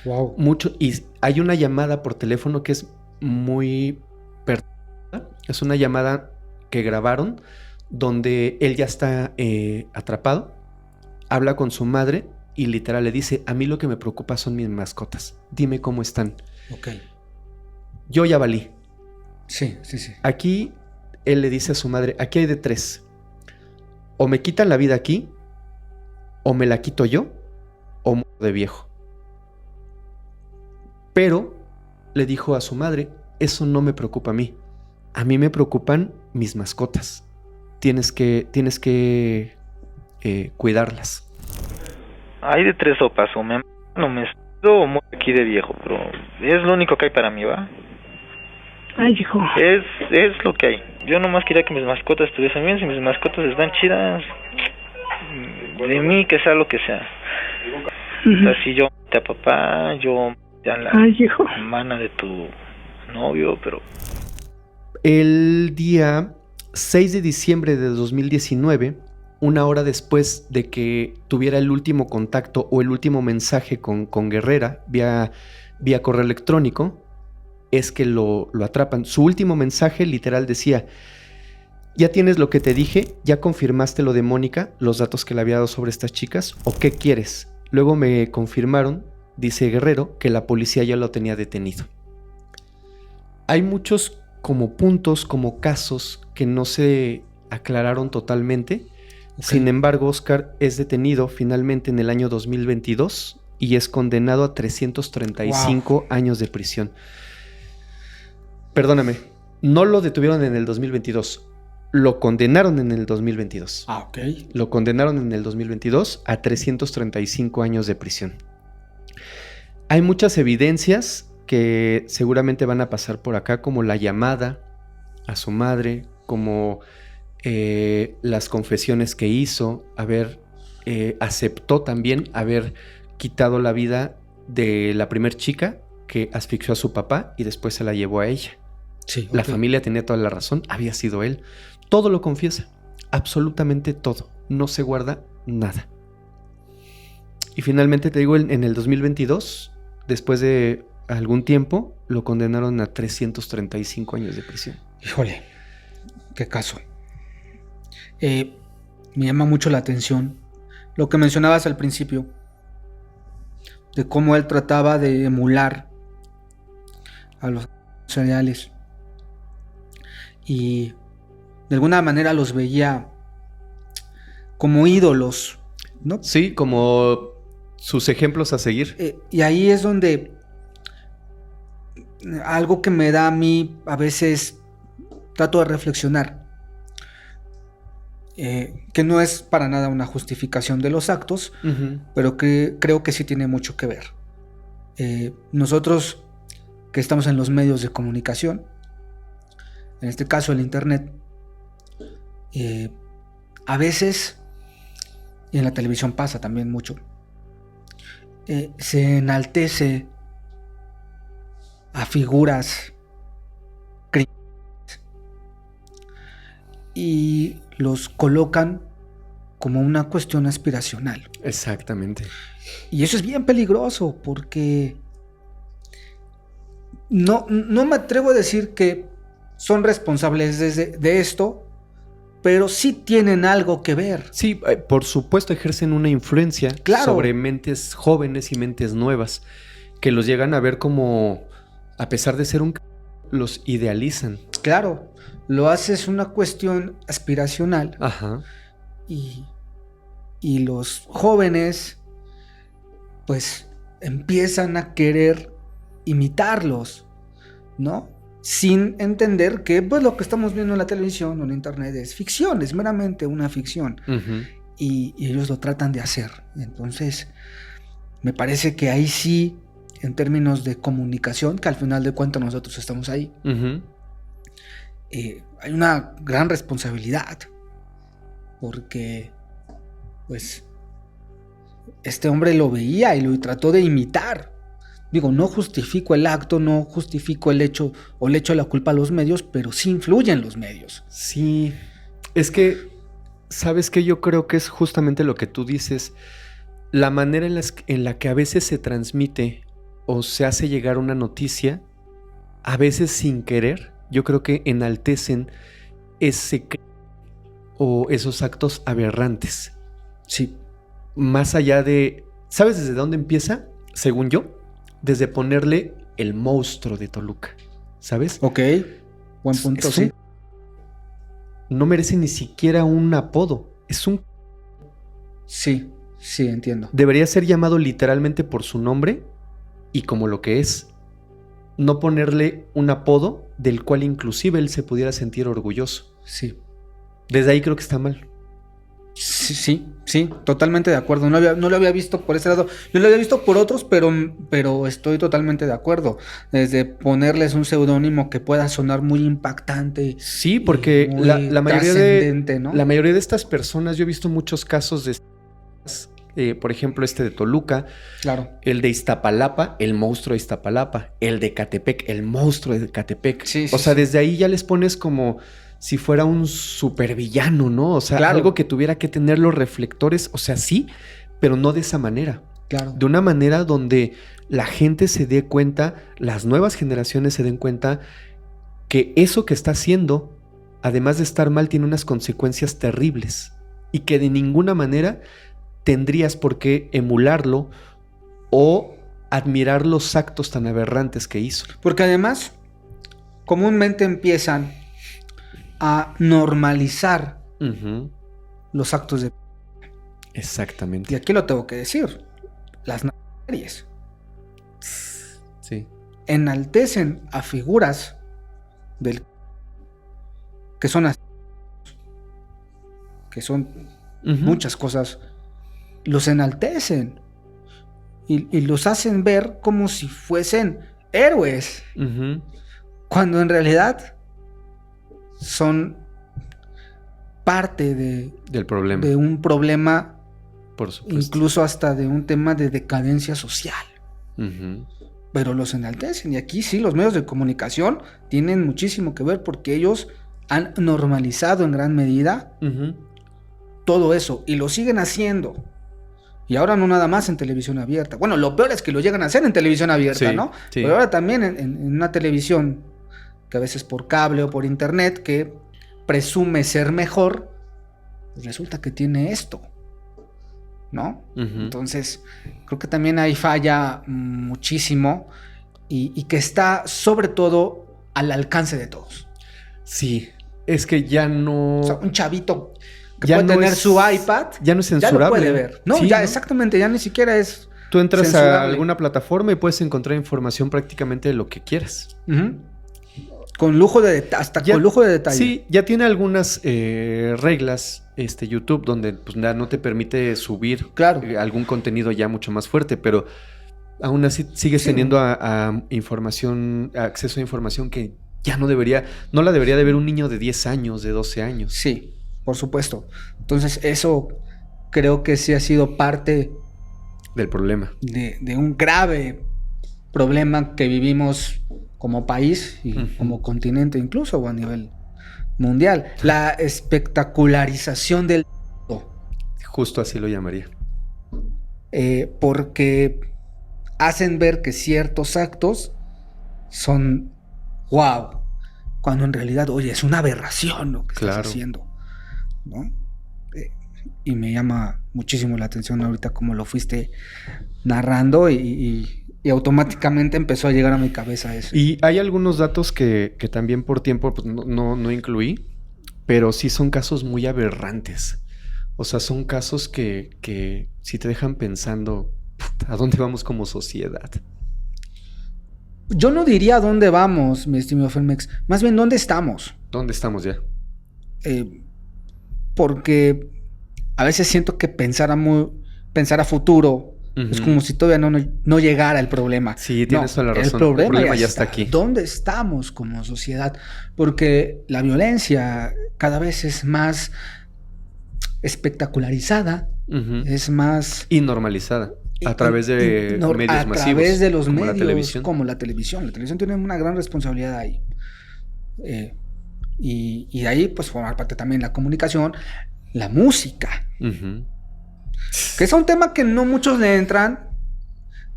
Wow. Y hay una llamada por teléfono que es muy perturbadora. Es una llamada que grabaron donde él ya está atrapado. Habla con su madre y literal le dice, a mí lo que me preocupa son mis mascotas. Dime cómo están. Ok. Yo ya valí. Sí. Aquí él le dice a su madre, aquí hay de tres. O me quitan la vida aquí, o me la quito yo, o muero de viejo. Pero le dijo a su madre, eso no me preocupa a mí. A mí me preocupan mis mascotas. Tienes que cuidarlas. Hay de tres sopas, o me estoy o muero aquí de viejo, pero es lo único que hay para mí, ¿va? Ay, hijo. Es lo que hay. Yo nomás quería que mis mascotas estuviesen bien. Si mis mascotas están chidas, de mí que sea lo que sea. O sea, si yo te a papá, yo te a la hermana de tu novio, pero... El día 6 de diciembre de 2019, una hora después de que tuviera el último contacto o el último mensaje con Guerrera vía correo electrónico, es que lo atrapan. Su último mensaje literal decía, ya tienes lo que te dije, ya confirmaste lo de Mónica, los datos que le había dado sobre estas chicas, ¿o qué quieres? Luego me confirmaron dice Guerrero, que la policía ya lo tenía detenido. Hay muchos como puntos, como casos que no se aclararon totalmente. Okay. Sin embargo, Oscar es detenido finalmente en el año 2022 y es condenado a 335 años de prisión. Perdóname, no lo detuvieron en el 2022. Lo condenaron en el 2022. Ok. Lo condenaron en el 2022 a 335 años de prisión. Hay muchas evidencias que seguramente van a pasar por acá, como la llamada a su madre, como las confesiones que hizo, aceptó también haber quitado la vida de la primer chica que asfixió a su papá y después se la llevó a ella. Sí, okay. La familia tenía toda la razón, había sido él. Todo lo confiesa, absolutamente todo. No se guarda nada. Y finalmente, te digo, en el 2022, después de algún tiempo, lo condenaron a 335 años de prisión. Híjole, qué caso. Me llama mucho la atención lo que mencionabas al principio, de cómo él trataba de emular a los seriales. Y de alguna manera los veía como ídolos, ¿no? Sí, como sus ejemplos a seguir. Y ahí es donde algo que me da a mí, a veces trato de reflexionar, que no es para nada una justificación de los actos, pero que creo que sí tiene mucho que ver. Nosotros que estamos en los medios de comunicación, en este caso el internet, a veces, y en la televisión pasa también mucho, se enaltece a figuras y los colocan como una cuestión aspiracional. Exactamente. Y eso es bien peligroso porque no me atrevo a decir que son responsables de esto, pero sí tienen algo que ver. Sí, por supuesto ejercen una influencia sobre mentes jóvenes y mentes nuevas que los llegan a ver como, a pesar de ser los idealizan. Claro, lo haces una cuestión aspiracional. Ajá. Y los jóvenes pues empiezan a querer imitarlos, ¿no? Sin entender que pues lo que estamos viendo en la televisión o en internet es ficción, es meramente una ficción. Y ellos lo tratan de hacer. Entonces, me parece que ahí sí, en términos de comunicación, que al final de cuentas nosotros estamos ahí, hay una gran responsabilidad. Porque, pues, este hombre lo veía y lo trató de imitar. Digo, no justifico el acto, no justifico el hecho o le echo la culpa a los medios, pero sí influyen los medios. Sí, es que, ¿sabes qué? Yo creo que es justamente lo que tú dices. La manera en la que a veces se transmite o se hace llegar una noticia, a veces sin querer, yo creo que enaltecen o esos actos aberrantes. Sí. Más allá de... ¿Sabes desde dónde empieza? Según yo, desde ponerle el monstruo de Toluca, ¿sabes? Ok, buen punto, sí. No merece ni siquiera un apodo, es un... Sí, entiendo. Debería ser llamado literalmente por su nombre y como lo que es. No ponerle un apodo del cual inclusive él se pudiera sentir orgulloso. Sí. Desde ahí creo que está mal. Sí, totalmente de acuerdo. No lo había visto por ese lado. Yo lo había visto por otros, pero estoy totalmente de acuerdo. Desde ponerles un seudónimo que pueda sonar muy impactante. Sí, porque la mayoría ¿no? La mayoría de estas personas, yo he visto muchos casos de, por ejemplo, de Toluca, claro, el de Iztapalapa, el monstruo de Iztapalapa, el de Catepec, el monstruo de Catepec. O sea, desde ahí ya les pones como si fuera un supervillano, ¿no? O sea, algo que tuviera que tener los reflectores, o sea, sí, pero no de esa manera. Claro. De una manera donde la gente se dé cuenta, las nuevas generaciones se den cuenta que eso que está haciendo, además de estar mal, tiene unas consecuencias terribles y que de ninguna manera tendrías por qué emularlo o admirar los actos tan aberrantes que hizo. Porque además, comúnmente empiezan a normalizar los actos de... Exactamente. Y aquí lo tengo que decir. Las series sí. enaltecen a figuras que son así, que son muchas cosas, los enaltecen y los hacen ver como si fuesen héroes, cuando en realidad son parte del problema. de un problema, por supuesto. incluso hasta de un tema de decadencia social. Pero los enaltecen. Y aquí sí, los medios de comunicación tienen muchísimo que ver, porque ellos han normalizado en gran medida todo eso y lo siguen haciendo. Y ahora no nada más en televisión abierta. Bueno, lo peor es que lo llegan a hacer en televisión abierta, ¿no? Sí. Pero ahora también en una televisión que a veces por cable o por internet, que presume ser mejor, pues resulta que tiene esto, ¿no? Entonces, creo que también ahí falla muchísimo y que está sobre todo al alcance de todos. Sí, es que ya no... O sea, un chavito que ya puede no tener es, su iPad, ya no es censurable. ya lo puede ver. No, sí, ya ¿no? exactamente, ya ni siquiera es Tú entras censurable. a alguna plataforma y puedes encontrar información prácticamente de lo que quieras. Con lujo de con lujo de detalle. Sí, ya tiene algunas reglas YouTube donde pues, no te permite subir algún contenido ya mucho más fuerte, pero aún así sigues teniendo a información, acceso a información que ya no la debería de ver un niño de 10 años, de 12 años. Sí, por supuesto. Entonces eso creo que sí ha sido parte del problema. De un grave problema que vivimos como país y como continente incluso, o a nivel mundial. La espectacularización del... Justo así lo llamaría. Porque hacen ver que ciertos actos son wow, cuando en realidad, oye, es una aberración lo que estás haciendo, ¿no? Y me llama muchísimo la atención ahorita como lo fuiste narrando y automáticamente empezó a llegar a mi cabeza eso. Y hay algunos datos que también por tiempo pues, no incluí, pero sí son casos muy aberrantes. O sea, son casos que sí te dejan pensando, ¿a dónde vamos como sociedad? Yo no diría a dónde vamos, mi estimado Fermex. Más bien, ¿dónde estamos? ¿Dónde estamos ya? Porque a veces siento que pensar a futuro es como si todavía no llegara el problema. Sí, tienes toda la razón. El problema ya está aquí. ¿Dónde estamos como sociedad? Porque la violencia cada vez es más espectacularizada, es más... Y normalizada. A través de medios masivos. A través de los medios, como la televisión. La televisión tiene una gran responsabilidad ahí. Y de ahí, pues, formar parte también la comunicación, la música. Que es un tema que no muchos le entran,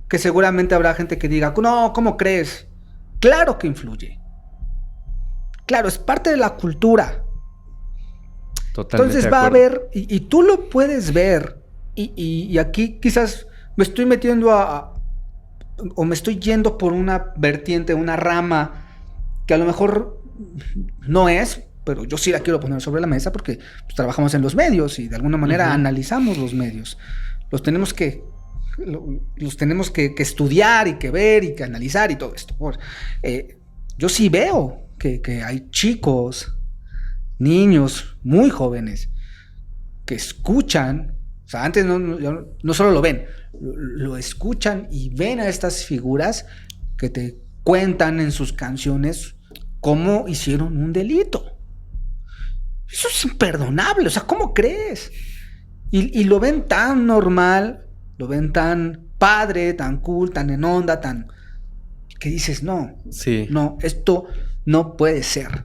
que seguramente habrá gente que diga, no, ¿cómo crees? Claro que influye. Claro, es parte de la cultura. Totalmente. Entonces va a haber, y tú lo puedes ver, y aquí quizás me estoy metiendo o me estoy yendo por una vertiente, una rama que a lo mejor no es, pero yo sí la quiero poner sobre la mesa porque pues, trabajamos en los medios y de alguna manera analizamos los medios. Los tenemos que estudiar y que ver y que analizar y todo esto. Yo sí veo que hay chicos, niños muy jóvenes que escuchan, o sea, antes no solo lo ven, lo escuchan y ven a estas figuras que te cuentan en sus canciones cómo hicieron un delito. Eso es imperdonable, o sea, ¿cómo crees? Y lo ven tan normal, lo ven tan padre, tan cool, tan en onda, tan... que dices, no, esto no puede ser.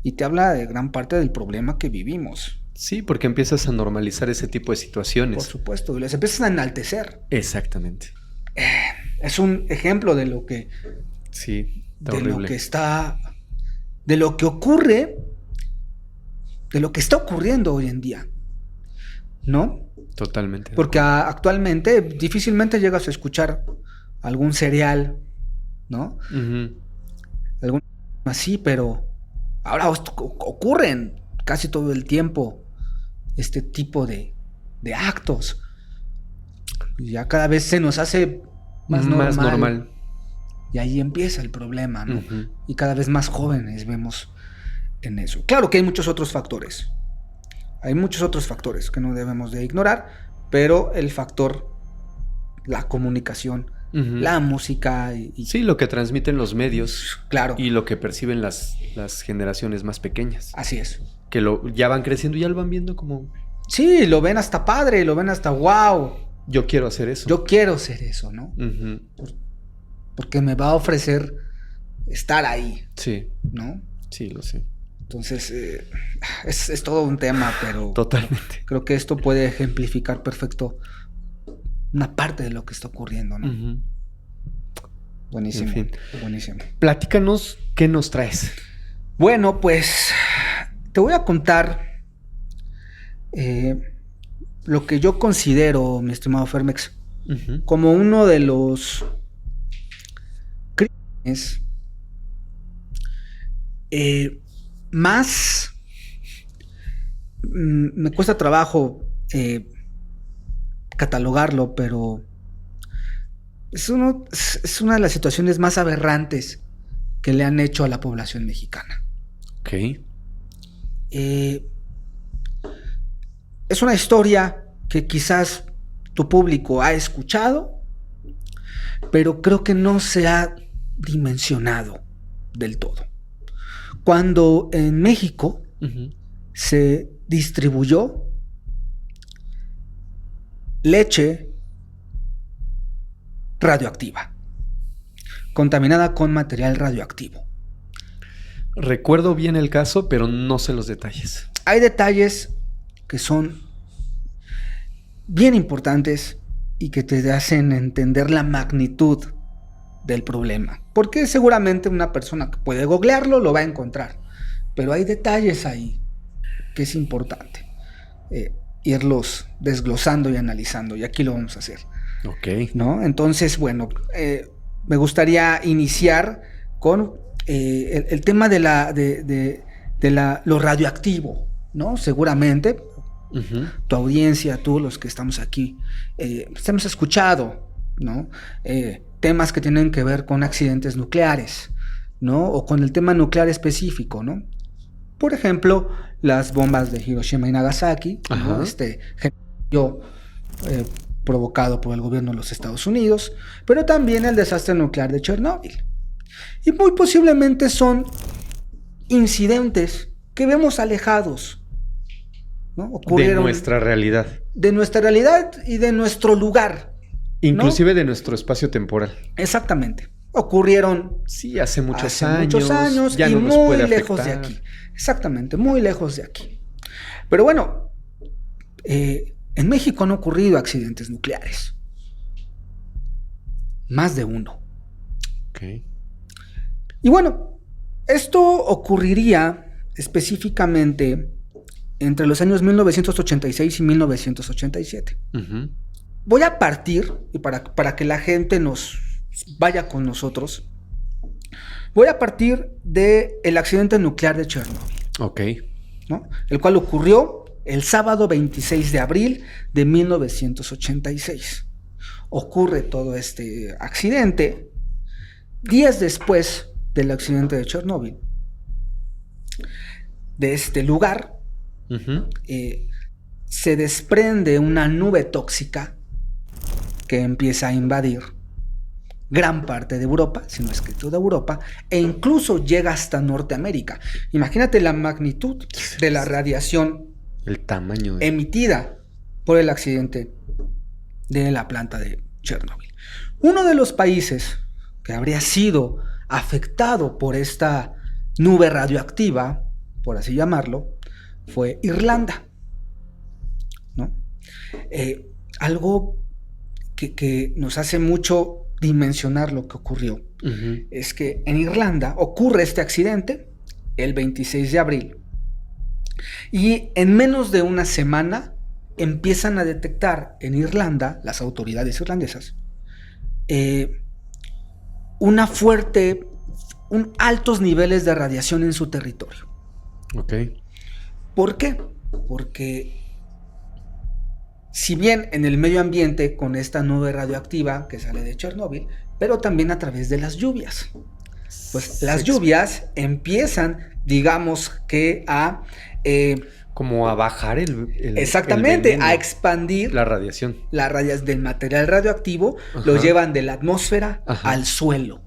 Y te habla de gran parte del problema que vivimos. Sí, porque empiezas a normalizar ese tipo de situaciones. Por supuesto, y les empiezas a enaltecer. Exactamente. Es un ejemplo de lo que... Sí, está de horrible. Lo que está... de lo que ocurre... de lo que está ocurriendo hoy en día. ¿No? Totalmente. Porque actualmente difícilmente llegas a escuchar algún cereal, ¿no? Uh-huh. Algún así, pero ahora ocurren casi todo el tiempo este tipo de actos. Y ya cada vez se nos hace más normal. Y ahí empieza el problema, ¿no? Uh-huh. Y cada vez más jóvenes vemos en eso. Claro que hay muchos otros factores. Hay muchos otros factores que no debemos de ignorar, pero el factor, la comunicación, uh-huh, la música sí, lo que transmiten los medios, claro, y lo que perciben las generaciones más pequeñas. Así es. Que ya van creciendo y ya lo van viendo como... Sí, lo ven hasta padre, lo ven hasta wow. Yo quiero hacer eso. Yo quiero hacer eso, ¿no? Uh-huh. Porque me va a ofrecer estar ahí. Sí. ¿No? Sí, lo sé. Entonces, es todo un tema, pero... Totalmente. Creo que esto puede ejemplificar perfecto una parte de lo que está ocurriendo, ¿no? Uh-huh. Buenísimo. En fin. Buenísimo. Platícanos, ¿qué nos traes? Bueno, pues te voy a contar lo que yo considero, mi estimado Fermex, uh-huh, como uno de los crímenes más... me cuesta trabajo catalogarlo, pero es una de las situaciones más aberrantes que le han hecho a la población mexicana. Ok. Es una historia que quizás tu público ha escuchado, pero creo que no se ha dimensionado del todo. Cuando en México uh-huh, se distribuyó leche radioactiva, contaminada con material radioactivo. Recuerdo bien el caso, pero no sé los detalles. Hay detalles que son bien importantes y que te hacen entender la magnitud del problema. Porque seguramente una persona que puede googlearlo lo va a encontrar. Pero hay detalles ahí que es importante irlos desglosando y analizando. Y aquí lo vamos a hacer. Ok. ¿No? Entonces, bueno, me gustaría iniciar con el tema de lo radioactivo, ¿no? Seguramente uh-huh, tu audiencia, tú, los que estamos aquí, hemos escuchado, ¿no? Temas que tienen que ver con accidentes nucleares, ¿no? O con el tema nuclear específico, ¿no? Por ejemplo, las bombas de Hiroshima y Nagasaki, ¿no? Provocado por el gobierno de los Estados Unidos, pero también el desastre nuclear de Chernóbil. Y muy posiblemente son incidentes que vemos alejados, ¿no? Ocurrieron de nuestra realidad. De nuestra realidad y de nuestro lugar. Inclusive, ¿no?, de nuestro espacio temporal. Exactamente. Ocurrieron sí, hace muchos años ya y no muy lejos de aquí. Exactamente, muy lejos de aquí. Pero bueno, en México han ocurrido accidentes nucleares. Más de uno. Ok. Y bueno, esto ocurriría específicamente entre los años 1986 y 1987. Uh-huh. Voy a partir, y para que la gente nos vaya con nosotros, voy a partir del accidente nuclear de Chernóbil. Ok. ¿No? El cual ocurrió el sábado 26 de abril de 1986. Ocurre todo este accidente días después del accidente de Chernóbil. De este lugar uh-huh, se desprende una nube tóxica que empieza a invadir gran parte de Europa, si no es que toda Europa, e incluso llega hasta Norteamérica. Imagínate la magnitud de la radiación, el tamaño emitida por el accidente de la planta de Chernóbil. Uno de los países que habría sido afectado por esta nube radioactiva, por así llamarlo, fue Irlanda, ¿no? Algo que nos hace mucho dimensionar lo que ocurrió. Uh-huh. Es que en Irlanda ocurre este accidente el 26 de abril y en menos de una semana empiezan a detectar en Irlanda, las autoridades irlandesas, altos niveles de radiación en su territorio. Ok. ¿Por qué? Porque si bien en el medio ambiente con esta nube radioactiva que sale de Chernóbil, pero también a través de las lluvias. Pues las lluvias empiezan, digamos que a... como a bajar exactamente, el a expandir la radiación. Las radias del material radioactivo. Ajá. Lo llevan de la atmósfera, ajá, al suelo.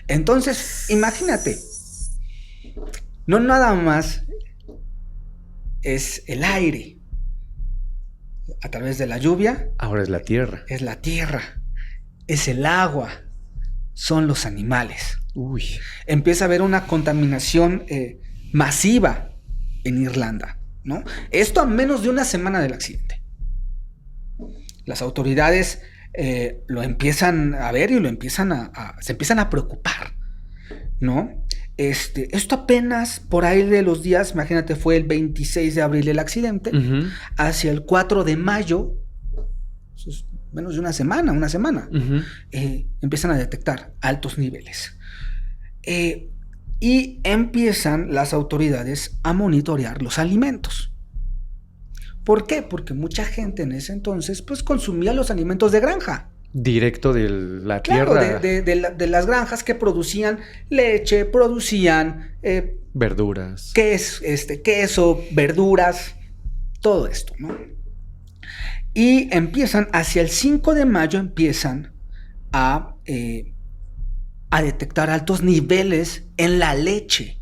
Entonces, imagínate, no nada más es el aire a través de la lluvia. Ahora es la tierra. Es la tierra, es el agua, son los animales. Uy. Empieza a haber una contaminación masiva en Irlanda, ¿no? Esto a menos de una semana del accidente. Las autoridades lo empiezan a ver y se empiezan a preocupar, ¿no? Esto apenas por ahí de los días, imagínate, fue el 26 de abril el accidente, uh-huh, hacia el 4 de mayo, menos de una semana, uh-huh, empiezan a detectar altos niveles. Y empiezan las autoridades a monitorear los alimentos. ¿Por qué? Porque mucha gente en ese entonces pues consumía los alimentos de granja. Directo de la tierra. Claro, de las granjas que producían leche, producían... verduras. Queso, verduras, todo esto, ¿no? Y empiezan, hacia el 5 de mayo, empiezan a detectar altos niveles en la leche.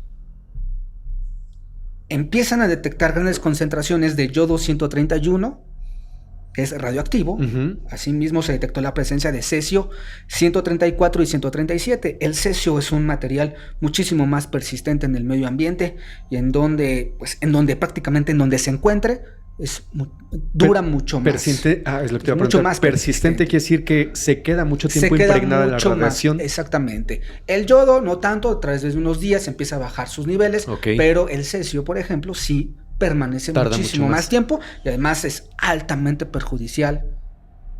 Empiezan a detectar grandes concentraciones de yodo 131, que es radioactivo. Uh-huh. Asimismo, se detectó la presencia de cesio 134 y 137. El cesio es un material muchísimo más persistente en el medio ambiente y en donde prácticamente en donde se encuentre, dura mucho más. Persistente, es lo que te iba a preguntar. Más persistente quiere decir que se queda mucho tiempo impregnada la radiación. Exactamente. El yodo no tanto, a través de unos días empieza a bajar sus niveles, okay, pero el cesio, por ejemplo, sí permanece muchísimo más tiempo y además es altamente perjudicial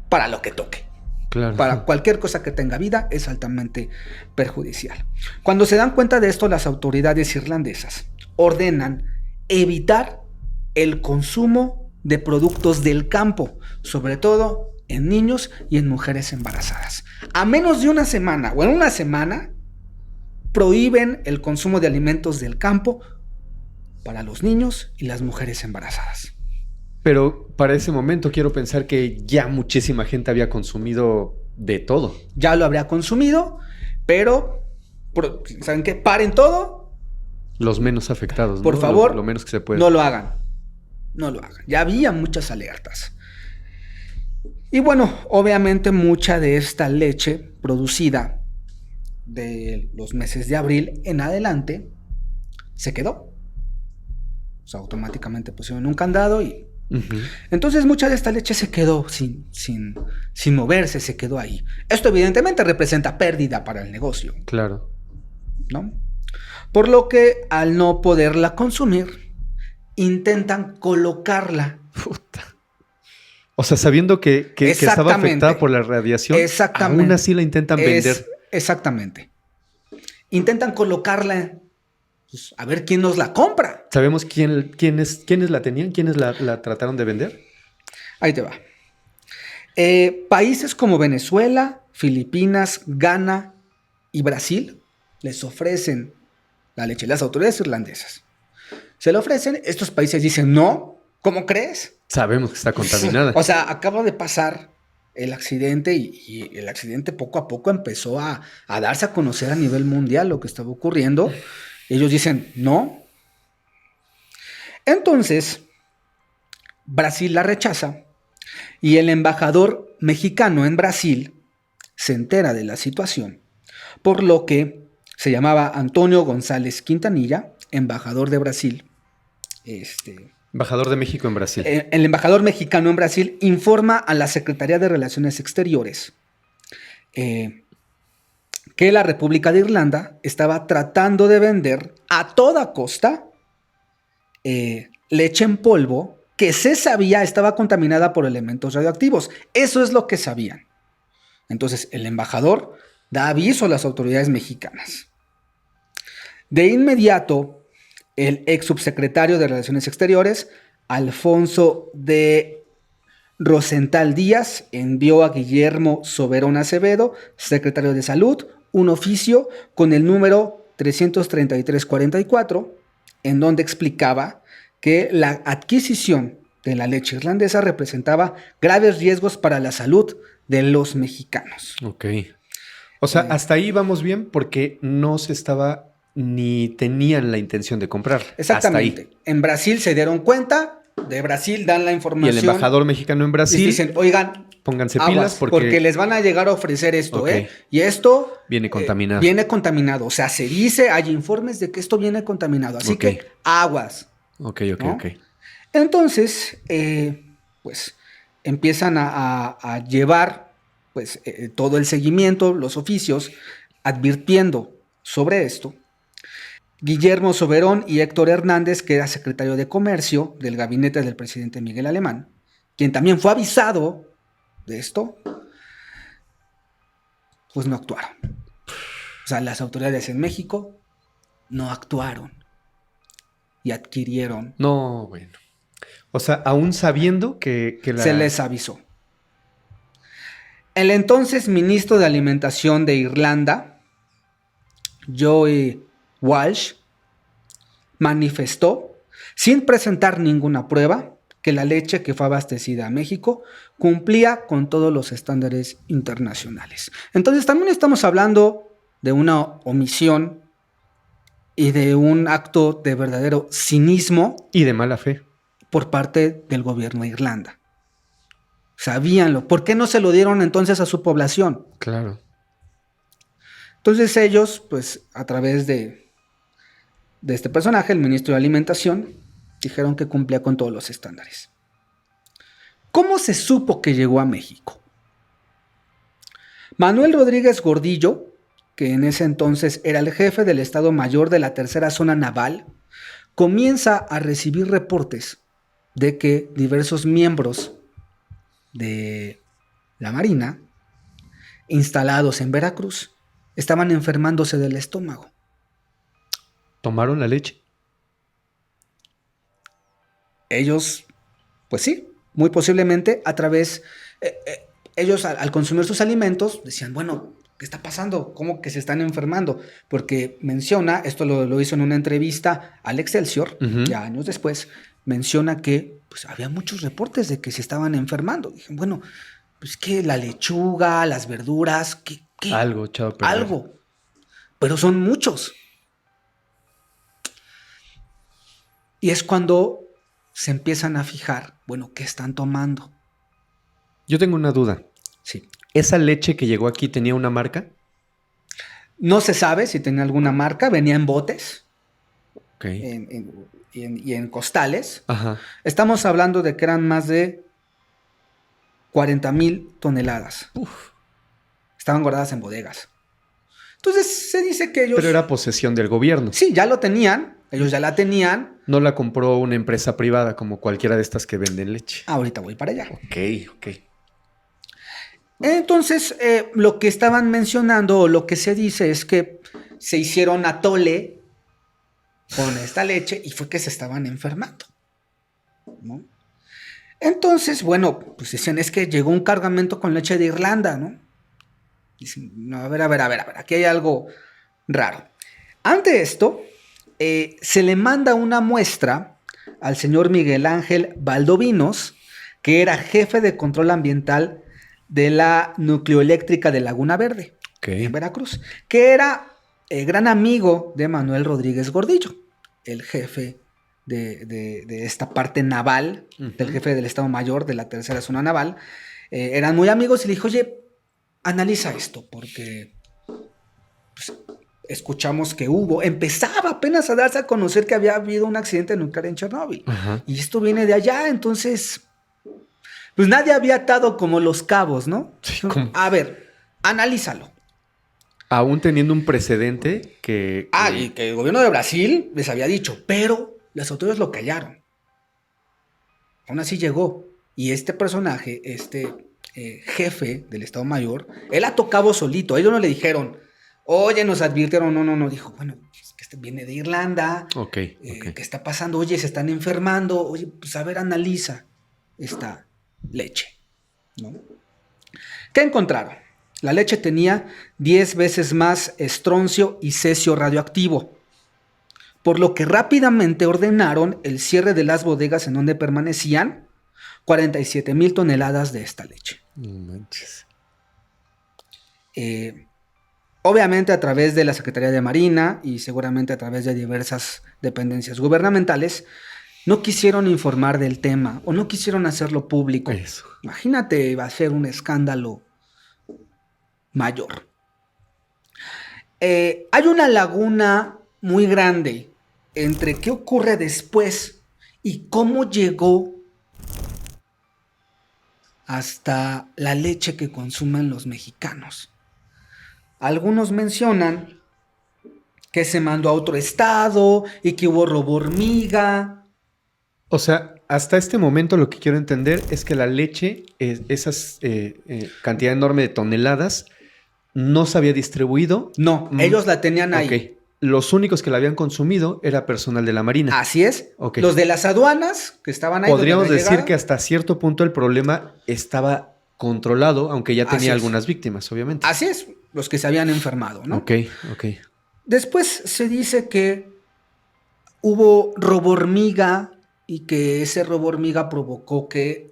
para lo que toque. Claro. Para cualquier cosa que tenga vida es altamente perjudicial. Cuando se dan cuenta de esto, las autoridades irlandesas ordenan evitar el consumo de productos del campo, sobre todo en niños y en mujeres embarazadas. A menos de una semana o en una semana prohíben el consumo de alimentos del campo para los niños y las mujeres embarazadas. Pero para ese momento quiero pensar que ya muchísima gente había consumido de todo. Ya lo habría consumido, pero ¿saben qué? Paren todo. Los menos afectados, por favor, lo menos que se puede. No lo hagan. Ya había muchas alertas. Y bueno, obviamente mucha de esta leche producida de los meses de abril en adelante se quedó. O sea, automáticamente pusieron un candado y... Uh-huh. Entonces mucha de esta leche se quedó sin moverse, se quedó ahí. Esto evidentemente representa pérdida para el negocio. Claro. ¿No? Por lo que al no poderla consumir, intentan colocarla. Puta. O sea, sabiendo que estaba afectada por la radiación, aún así la intentan vender. Exactamente. Intentan colocarla, pues, a ver quién nos la compra. ¿Sabemos quiénes la tenían? ¿Quiénes la trataron de vender? Ahí te va. Países como Venezuela, Filipinas, Ghana y Brasil les ofrecen la leche. Las autoridades irlandesas se lo ofrecen. Estos países dicen, no, ¿cómo crees? Sabemos que está contaminada. O sea, acaba de pasar el accidente y el accidente poco a poco empezó a darse a conocer a nivel mundial lo que estaba ocurriendo. Ellos dicen, no. Entonces, Brasil la rechaza y el embajador mexicano en Brasil se entera de la situación, por lo que se llamaba Antonio González Quintanilla, embajador de Brasil. Embajador de México en Brasil. El embajador mexicano en Brasil informa a la Secretaría de Relaciones Exteriores que la República de Irlanda estaba tratando de vender a toda costa leche en polvo que se sabía estaba contaminada por elementos radioactivos. Eso es lo que sabían. Entonces el embajador da aviso a las autoridades mexicanas. De inmediato, el ex subsecretario de Relaciones Exteriores, Alfonso de Rosenthal Díaz, envió a Guillermo Soberón Acevedo, secretario de Salud, un oficio con el número 33344, en donde explicaba que la adquisición de la leche irlandesa representaba graves riesgos para la salud de los mexicanos. Ok. O sea, hasta ahí vamos bien porque no se estaba ni tenían la intención de comprar. Exactamente. Hasta ahí. En Brasil se dieron cuenta, de Brasil dan la Y información. el embajador mexicano en Brasil. Y dicen, oigan, pónganse aguas, pilas porque les van a llegar a ofrecer esto, Ok. Y esto Viene contaminado. Viene contaminado. O sea, se dice, hay informes de que esto viene contaminado. Así Ok. que aguas. Ok. ¿no? Ok. Entonces, pues empiezan a llevar pues, todo el seguimiento, los oficios, advirtiendo sobre esto. Guillermo Soberón y Héctor Hernández, que era secretario de Comercio del gabinete del presidente Miguel Alemán, quien también fue avisado de esto, pues no actuaron. O sea, las autoridades en México no actuaron y adquirieron. No, bueno. O sea, aún sabiendo que la... Se les avisó. El entonces ministro de Alimentación de Irlanda, Joe Walsh, manifestó, sin presentar ninguna prueba, que la leche que fue abastecida a México cumplía con todos los estándares internacionales. Entonces también estamos hablando de una omisión y de un acto de verdadero cinismo Y de mala fe. por parte del gobierno de Irlanda. Sabíanlo. ¿Por qué no se lo dieron entonces a su población? Claro. Entonces ellos, pues a través de este personaje, el ministro de Alimentación, dijeron que cumplía con todos los estándares. ¿Cómo se supo que llegó a México? Manuel Rodríguez Gordillo, que en ese entonces era el jefe del Estado Mayor de la Tercera Zona Naval, comienza a recibir reportes de que diversos miembros de la Marina, instalados en Veracruz, estaban enfermándose del estómago. ¿Tomaron la leche? Ellos, pues sí, muy posiblemente a través, ellos al consumir sus alimentos decían, bueno, ¿qué está pasando? ¿Cómo que se están enfermando? Porque menciona, esto lo hizo en una entrevista al Excelsior, ya años después, menciona que pues, había muchos reportes de que se estaban enfermando. Dije, bueno, pues que la lechuga, las verduras, ¿qué? Algo, echado a perder. Algo. Pero son muchos. Y es cuando se empiezan a fijar, bueno, ¿qué están tomando? Yo tengo una duda. Sí. ¿Esa leche que llegó aquí tenía una marca? No se sabe si tenía alguna marca, venía en botes Ok. y en costales. Ajá. Estamos hablando de que eran más de 40,000 toneladas. Uf. Estaban guardadas en bodegas. Entonces se dice que ellos... Pero era posesión del gobierno. Sí, ya lo tenían, ellos ya la tenían. No la compró una empresa privada como cualquiera de estas que venden leche. Ahorita voy para allá. Ok. Entonces, lo que estaban mencionando o lo que se dice es que se hicieron atole con esta leche y fue que se estaban enfermando, ¿no? Entonces, bueno, pues dicen, es que llegó un cargamento con leche de Irlanda, ¿no? Dicen, no, a ver, aquí hay algo raro. Ante esto, se le manda una muestra al señor Miguel Ángel Valdovinos, que era jefe de control ambiental de la nucleoeléctrica de Laguna Verde, en Veracruz, que era gran amigo de Manuel Rodríguez Gordillo, el jefe de esta parte naval, del jefe del Estado Mayor de la Tercera Zona Naval. Eran muy amigos y le dijo, oye, analiza esto, porque pues, escuchamos que empezaba apenas a darse a conocer que había habido un accidente nuclear en Chernóbil. Ajá. Y esto viene de allá, entonces, pues nadie había atado como los cabos, ¿no? Sí, a ver, analízalo. Aún teniendo un precedente que... y que el gobierno de Brasil les había dicho, pero las autoridades lo callaron. Aún así llegó. Y este personaje, jefe del Estado Mayor, él ha tocado solito. Ellos no le dijeron, oye, nos advirtieron, no. Dijo, bueno, pues, que este viene de Irlanda. Okay. ¿Qué está pasando? Oye, se están enfermando. Oye, pues a ver, analiza esta leche, ¿no? ¿Qué encontraron? La leche tenía 10 veces más estroncio y cesio radioactivo, por lo que rápidamente ordenaron el cierre de las bodegas en donde permanecían 47,000 toneladas de esta leche. No manches. Obviamente a través de la Secretaría de Marina y seguramente a través de diversas dependencias gubernamentales, no quisieron informar del tema o no quisieron hacerlo público. Eso. Imagínate, va a ser un escándalo mayor. Hay una laguna muy grande entre qué ocurre después y cómo llegó hasta la leche que consumen los mexicanos. Algunos mencionan que se mandó a otro estado y que hubo robo hormiga. O sea, hasta este momento lo que quiero entender es que la leche, esas cantidad enorme de toneladas, no se había distribuido. No, ellos la tenían ahí. Ok. Los únicos que la habían consumido era personal de la Marina. Así es. Ok. Los de las aduanas que estaban ahí. Podríamos decir que hasta cierto punto el problema estaba controlado, aunque ya tenía algunas víctimas, obviamente. Así es, los que se habían enfermado, ¿no? Ok. Después se dice que hubo robo hormiga y que ese robo hormiga provocó que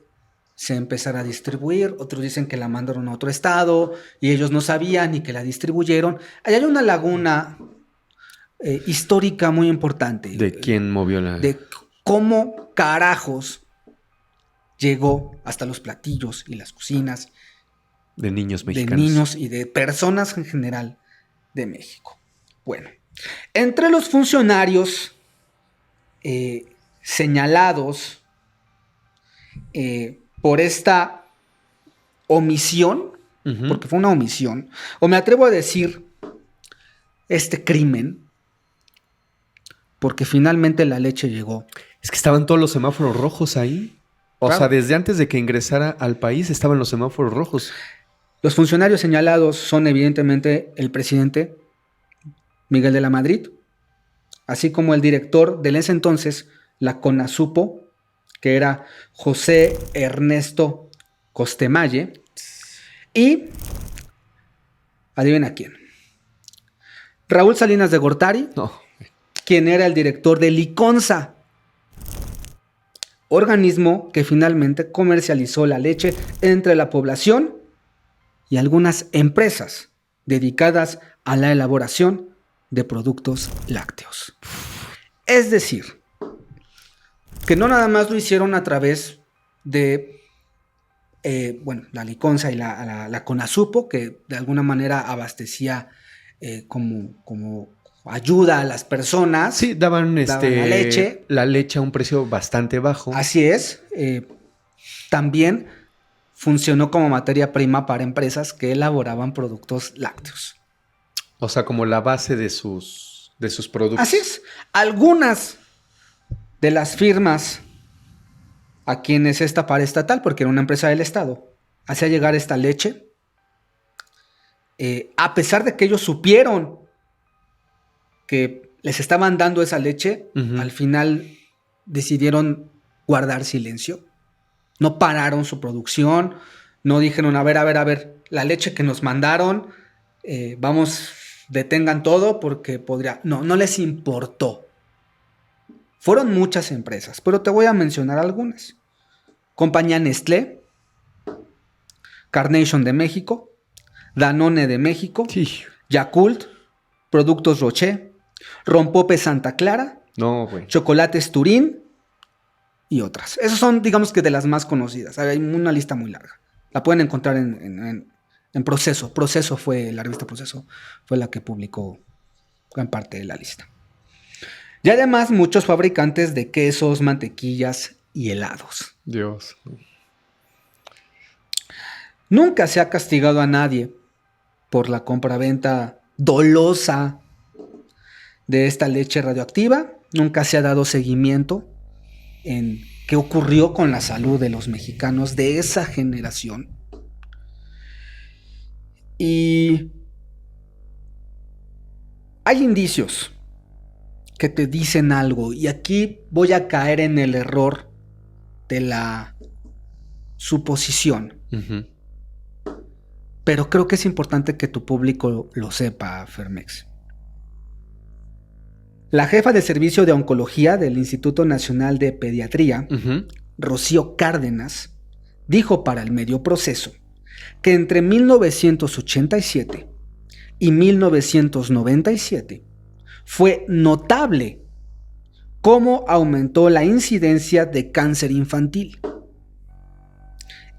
se empezara a distribuir. Otros dicen que la mandaron a otro estado y ellos no sabían y que la distribuyeron. Ahí hay una laguna histórica muy importante. ¿De quién movió la...? De cómo carajos llegó hasta los platillos y las cocinas. De niños mexicanos. De niños y de personas en general de México. Bueno, entre los funcionarios señalados por esta omisión, porque fue una omisión, o me atrevo a decir este crimen, porque finalmente la leche llegó. Es que estaban todos los semáforos rojos ahí. O sea, desde antes de que ingresara al país estaban los semáforos rojos. Los funcionarios señalados son evidentemente el presidente Miguel de la Madrid, así como el director del ese entonces, la CONASUPO, que era José Ernesto Costemalle, y adivina quién, Raúl Salinas de Gortari, quien era el director de Liconza, organismo que finalmente comercializó la leche entre la población y algunas empresas dedicadas a la elaboración de productos lácteos. Es decir, que no nada más lo hicieron a través de la Liconza y la CONASUPO, que de alguna manera abastecía como ayuda a las personas. Sí, daban la leche a un precio bastante bajo. Así es. También funcionó como materia prima para empresas que elaboraban productos lácteos. O sea, como la base de sus productos. Así es. Algunas de las firmas a quienes esta paraestatal, porque era una empresa del Estado, hacía llegar esta leche, a pesar de que ellos supieron que les estaban dando esa leche, al final decidieron guardar silencio. No pararon su producción, no dijeron, a ver, la leche que nos mandaron, detengan todo porque podría... No les importó. Fueron muchas empresas, pero te voy a mencionar algunas. Compañía Nestlé, Carnation de México, Danone de México, Yakult, Productos Rocher, Rompope Santa Clara, Chocolates Turín y otras. Esas son, digamos que de las más conocidas. Hay una lista muy larga. La pueden encontrar en Proceso. La revista Proceso fue la que publicó gran parte de la lista. Y además muchos fabricantes de quesos, mantequillas y helados. Dios. Nunca se ha castigado a nadie por la compraventa dolosa de esta leche radioactiva. Nunca se ha dado seguimiento en qué ocurrió con la salud de los mexicanos de esa generación. Y hay indicios que te dicen algo, y aquí voy a caer en el error de la suposición. Uh-huh. Pero creo que es importante que tu público lo sepa, Fermex. La jefa de servicio de oncología del Instituto Nacional de Pediatría, Uh-huh. Rocío Cárdenas, dijo para el Medio Proceso que entre 1987 y 1997 fue notable cómo aumentó la incidencia de cáncer infantil.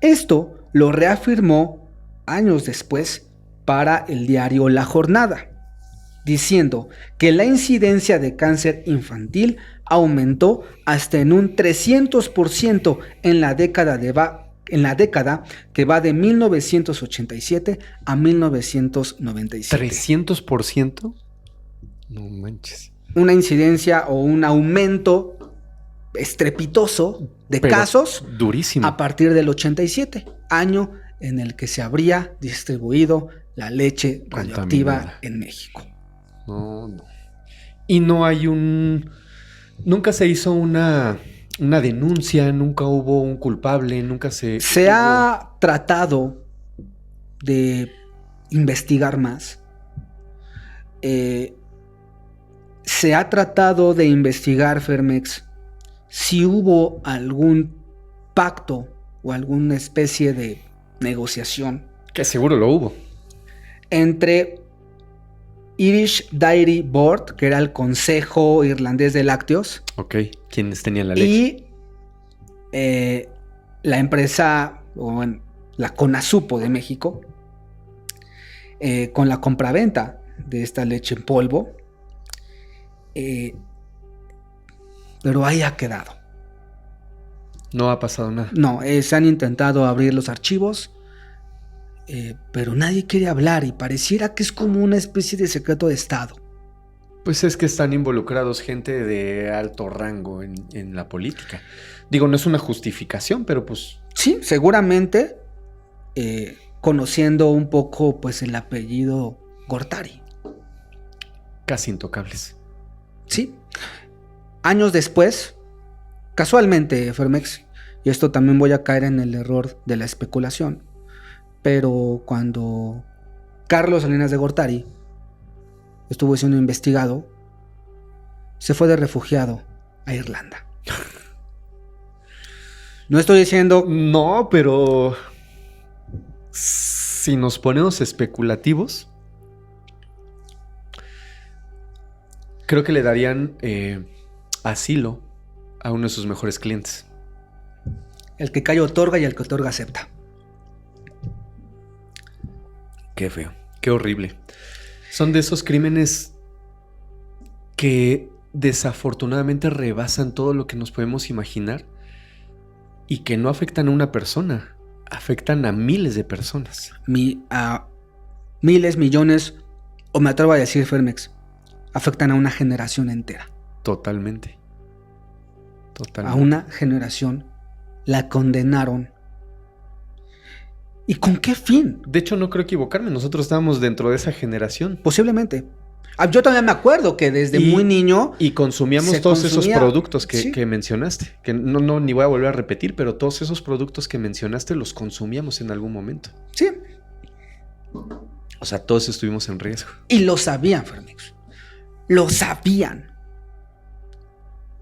Esto lo reafirmó años después para el diario La Jornada, diciendo que la incidencia de cáncer infantil aumentó hasta en un 300% en la década que va de 1987 a 1997. ¿300%? No manches. Una incidencia o un aumento estrepitoso de casos durísimo. a partir del 87, año en el que se habría distribuido la leche radioactiva en México. No. Y no hay nunca se hizo una denuncia, nunca hubo un culpable, nunca se ha tratado de investigar más. Se ha tratado de investigar, Fermex, si hubo algún pacto o alguna especie de negociación. Que seguro lo hubo. Entre Irish Dairy Board, que era el Consejo Irlandés de Lácteos. Ok, quienes tenían la leche. Y la empresa, o la CONASUPO de México, con la compraventa de esta leche en polvo. Pero ahí ha quedado. No ha pasado nada. No, se han intentado abrir los archivos, pero nadie quiere hablar y pareciera que es como una especie de secreto de Estado. Pues es que están involucrados gente de alto rango en la política. Digo, no es una justificación, pero pues... Sí, seguramente conociendo un poco pues el apellido Gortari. Casi intocables. Sí. Años después, casualmente, Fermex, y esto también voy a caer en el error de la especulación, pero cuando Carlos Salinas de Gortari estuvo siendo investigado, se fue de refugiado a Irlanda. No estoy diciendo... No, pero... si nos ponemos especulativos, creo que le darían asilo a uno de sus mejores clientes. El que calla otorga y el que otorga acepta. Qué feo, qué horrible. Son de esos crímenes que desafortunadamente rebasan todo lo que nos podemos imaginar y que no afectan a una persona, afectan a miles de personas. A miles, millones, o me atrevo a decir, Fermex, afectan a una generación entera. Totalmente. A una generación la condenaron. ¿Y con qué fin? De hecho, no creo equivocarme. Nosotros estábamos dentro de esa generación. Posiblemente. Yo también me acuerdo que desde muy niño... Y consumíamos todos esos productos que mencionaste. Que no ni voy a volver a repetir, pero todos esos productos que mencionaste los consumíamos en algún momento. Sí. O sea, todos estuvimos en riesgo. Y lo sabían, Fermex. Lo sabían.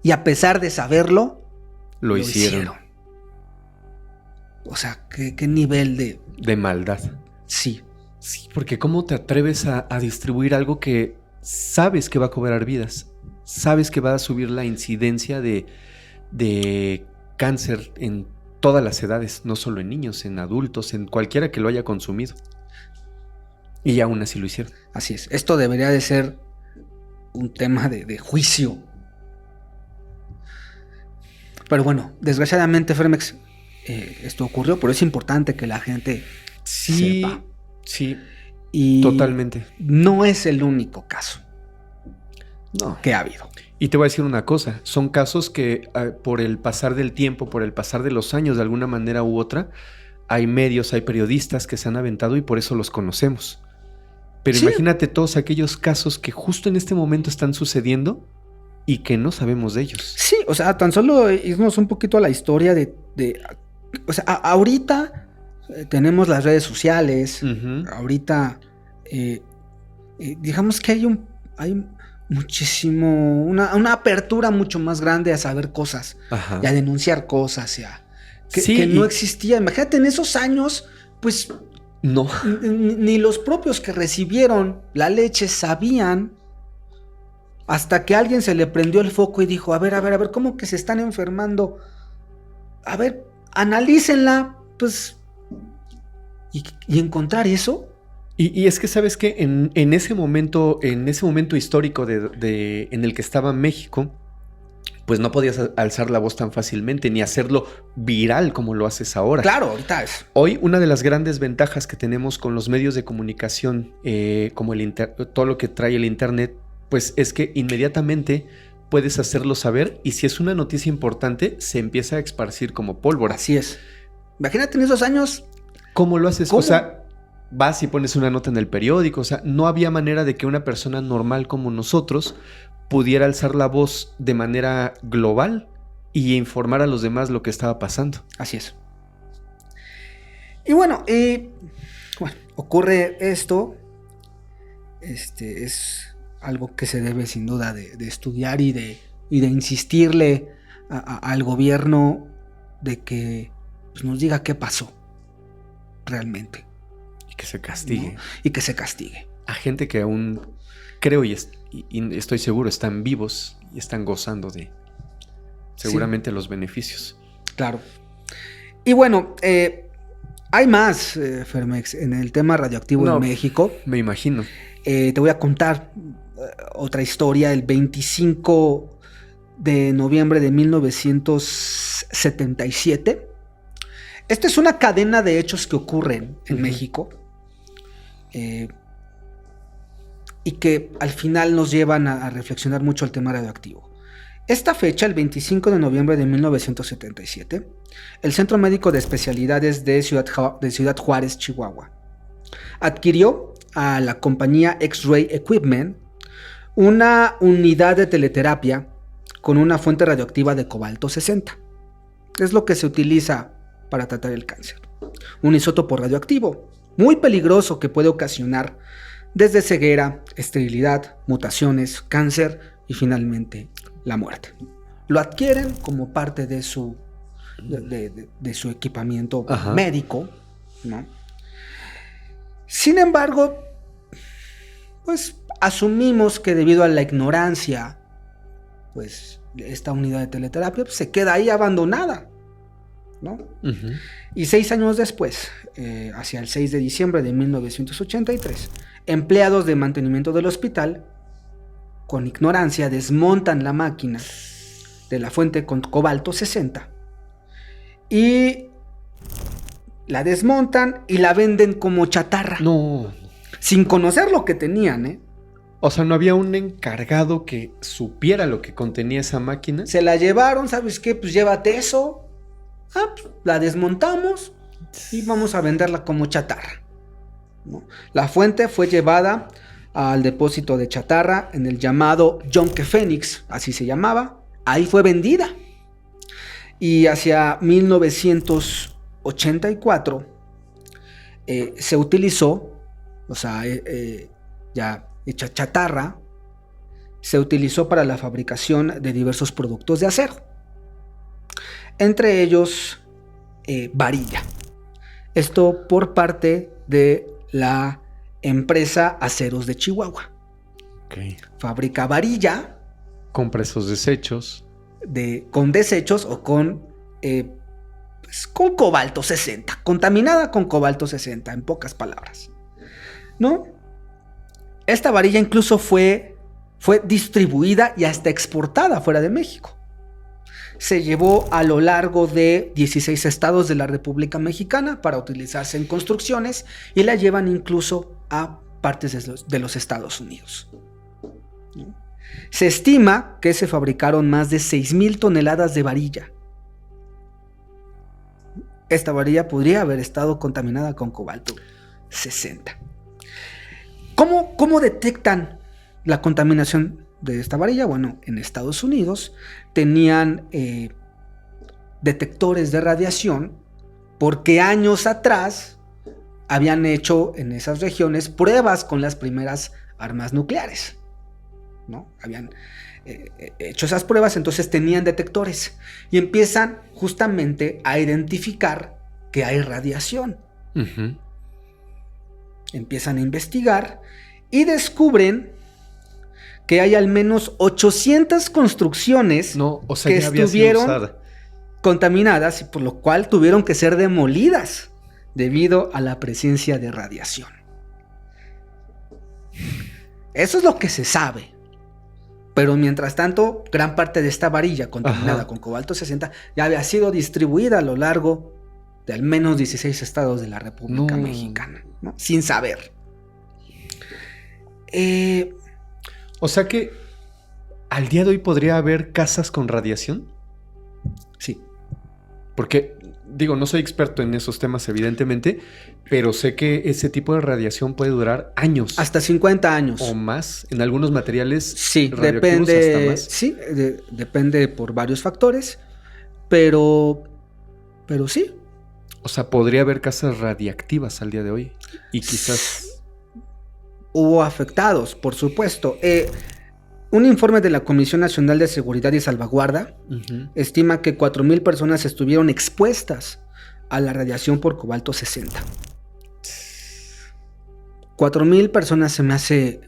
Y a pesar de saberlo, lo hicieron. O sea, ¿qué nivel de maldad? Sí. Sí, porque ¿cómo te atreves a distribuir algo que sabes que va a cobrar vidas? Sabes que va a subir la incidencia de cáncer en todas las edades, no solo en niños, en adultos, en cualquiera que lo haya consumido. Y aún así lo hicieron. Así es. Esto debería de ser un tema de juicio. Pero bueno, desgraciadamente, Fermex, esto ocurrió, pero es importante que la gente sepa. Sí, y totalmente. No es el único caso que ha habido. Y te voy a decir una cosa, son casos que por el pasar del tiempo, por el pasar de los años, de alguna manera u otra, hay medios, hay periodistas que se han aventado y por eso los conocemos. Pero Sí. imagínate todos aquellos casos que justo en este momento están sucediendo y que no sabemos de ellos. Sí, o sea, tan solo irnos un poquito a la historia o sea, ahorita tenemos las redes sociales, ahorita digamos que hay muchísimo, una apertura mucho más grande a saber cosas, Ajá. y a denunciar cosas, Sí, que no existía. Imagínate, en esos años, pues No. ni los propios que recibieron la leche sabían, hasta que a alguien se le prendió el foco y dijo, a ver, ¿cómo que se están enfermando? A ver, analícenla, pues, y encontrar eso. Y es que sabes que en ese momento histórico en el que estaba México, pues no podías alzar la voz tan fácilmente ni hacerlo viral como lo haces ahora. Claro, ahorita es. Hoy una de las grandes ventajas que tenemos con los medios de comunicación, como todo lo que trae el internet, pues es que inmediatamente puedes hacerlo saber y si es una noticia importante, se empieza a esparcir como pólvora. Así es. Imagínate en esos años. ¿Cómo lo haces? ¿Cómo? O sea, vas y pones una nota en el periódico. O sea, no había manera de que una persona normal como nosotros pudiera alzar la voz de manera global y informar a los demás lo que estaba pasando. Así es. Y bueno, ocurre esto. Es algo que se debe sin duda de estudiar y de insistirle al gobierno de que pues, nos diga qué pasó realmente. Y que se castigue. ¿No? Y que se castigue. A gente que aún creo y estoy seguro están vivos y están gozando de seguramente los beneficios. Claro. Y bueno, hay más, Fermex, en el tema radioactivo en México. Me imagino. Te voy a contar otra historia. El 25 de noviembre de 1977. Esta es una cadena de hechos que ocurren en México y que al final nos llevan a reflexionar mucho el tema radioactivo. Esta fecha, el 25 de noviembre de 1977, el Centro Médico de Especialidades de Ciudad Juárez, Chihuahua, adquirió a la compañía X-Ray Equipment una unidad de teleterapia con una fuente radioactiva de cobalto 60. Es lo que se utiliza para tratar el cáncer. Un isótopo radioactivo muy peligroso que puede ocasionar desde ceguera, esterilidad, mutaciones, cáncer y finalmente la muerte. Lo adquieren como parte de su equipamiento médico, ¿no? Sin embargo, pues asumimos que debido a la ignorancia, pues esta unidad de teleterapia pues, se queda ahí abandonada, ¿no? Y 6 años después, hacia el 6 de diciembre de 1983, empleados de mantenimiento del hospital, con ignorancia, desmontan la máquina de la fuente con cobalto 60 y la desmontan y la venden como chatarra. No. Sin conocer lo que tenían, ¿eh? O sea, ¿no había un encargado que supiera lo que contenía esa máquina? Se la llevaron, ¿sabes qué? Pues llévate eso. Pues, la desmontamos y vamos a venderla como chatarra, ¿no? La fuente fue llevada al depósito de chatarra en el llamado Yonke Phoenix, así se llamaba. Ahí fue vendida. Y hacia 1984 se utilizó, o sea, ya hecha chatarra, se utilizó para la fabricación de diversos productos de acero. Entre ellos, varilla. Esto por parte de la empresa Aceros de Chihuahua. Okay. Fabrica varilla. Compra esos desechos. Con desechos o con cobalto 60. Contaminada con cobalto 60, en pocas palabras, ¿no? Esta varilla incluso fue distribuida y hasta exportada fuera de México. Se llevó a lo largo de 16 estados de la República Mexicana para utilizarse en construcciones y la llevan incluso a partes de los Estados Unidos. Se estima que se fabricaron más de 6,000 toneladas de varilla. esta varilla podría haber estado contaminada con cobalto 60. ¿Cómo detectan la contaminación de esta varilla? Bueno, en Estados Unidos tenían detectores de radiación porque años atrás habían hecho en esas regiones pruebas con las primeras armas nucleares, ¿no? Habían hecho esas pruebas, entonces tenían detectores y empiezan justamente a identificar que hay radiación. Uh-huh. Empiezan a investigar y descubren que hay al menos 800 construcciones que ya había sido estuvieron usada, contaminadas y por lo cual tuvieron que ser demolidas debido a la presencia de radiación. Eso es lo que se sabe. Pero mientras tanto, gran parte de esta varilla contaminada con cobalto 60 ya había sido distribuida a lo largo de al menos 16 estados de la República Mexicana, ¿no? Sin saber. O sea que al día de hoy podría haber casas con radiación. Sí. Porque, digo, no soy experto en esos temas, evidentemente, pero sé que ese tipo de radiación puede durar años. Hasta 50 años. O más. En algunos materiales sí, radioactivos depende, hasta más. Sí, depende por varios factores, pero sí. O sea, podría haber casas radiactivas al día de hoy. Y quizás... Hubo afectados, por supuesto. Un informe de la Comisión Nacional de Seguridad y Salvaguarda estima que 4,000 personas estuvieron expuestas a la radiación por cobalto 60. 4,000 personas se me hace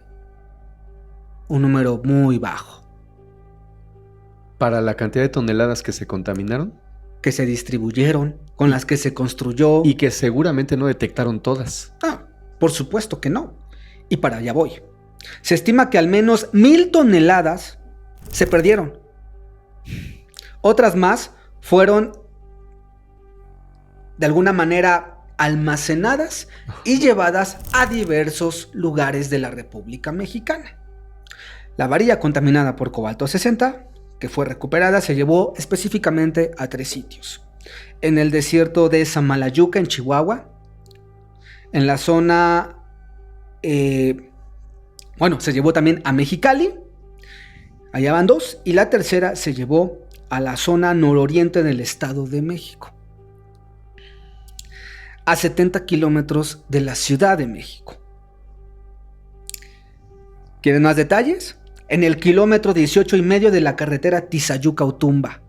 un número muy bajo. ¿Para la cantidad de toneladas que se contaminaron? Que se distribuyeron, con las que se construyó. Y que seguramente no detectaron todas. Por supuesto que no. Y para allá voy. Se estima que al menos 1,000 toneladas se perdieron. Otras más fueron de alguna manera almacenadas y llevadas a diversos lugares de la República Mexicana. La varilla contaminada por cobalto 60, que fue recuperada, se llevó específicamente a 3 sitios. En el desierto de Samalayuca, en Chihuahua. En la zona... se llevó también a Mexicali. Allá van 2. Y la tercera se llevó a la zona nororiente del Estado de México, a 70 kilómetros de la Ciudad de México. ¿Quieren más detalles? En el kilómetro 18.5 de la carretera Tizayuca-Utumba.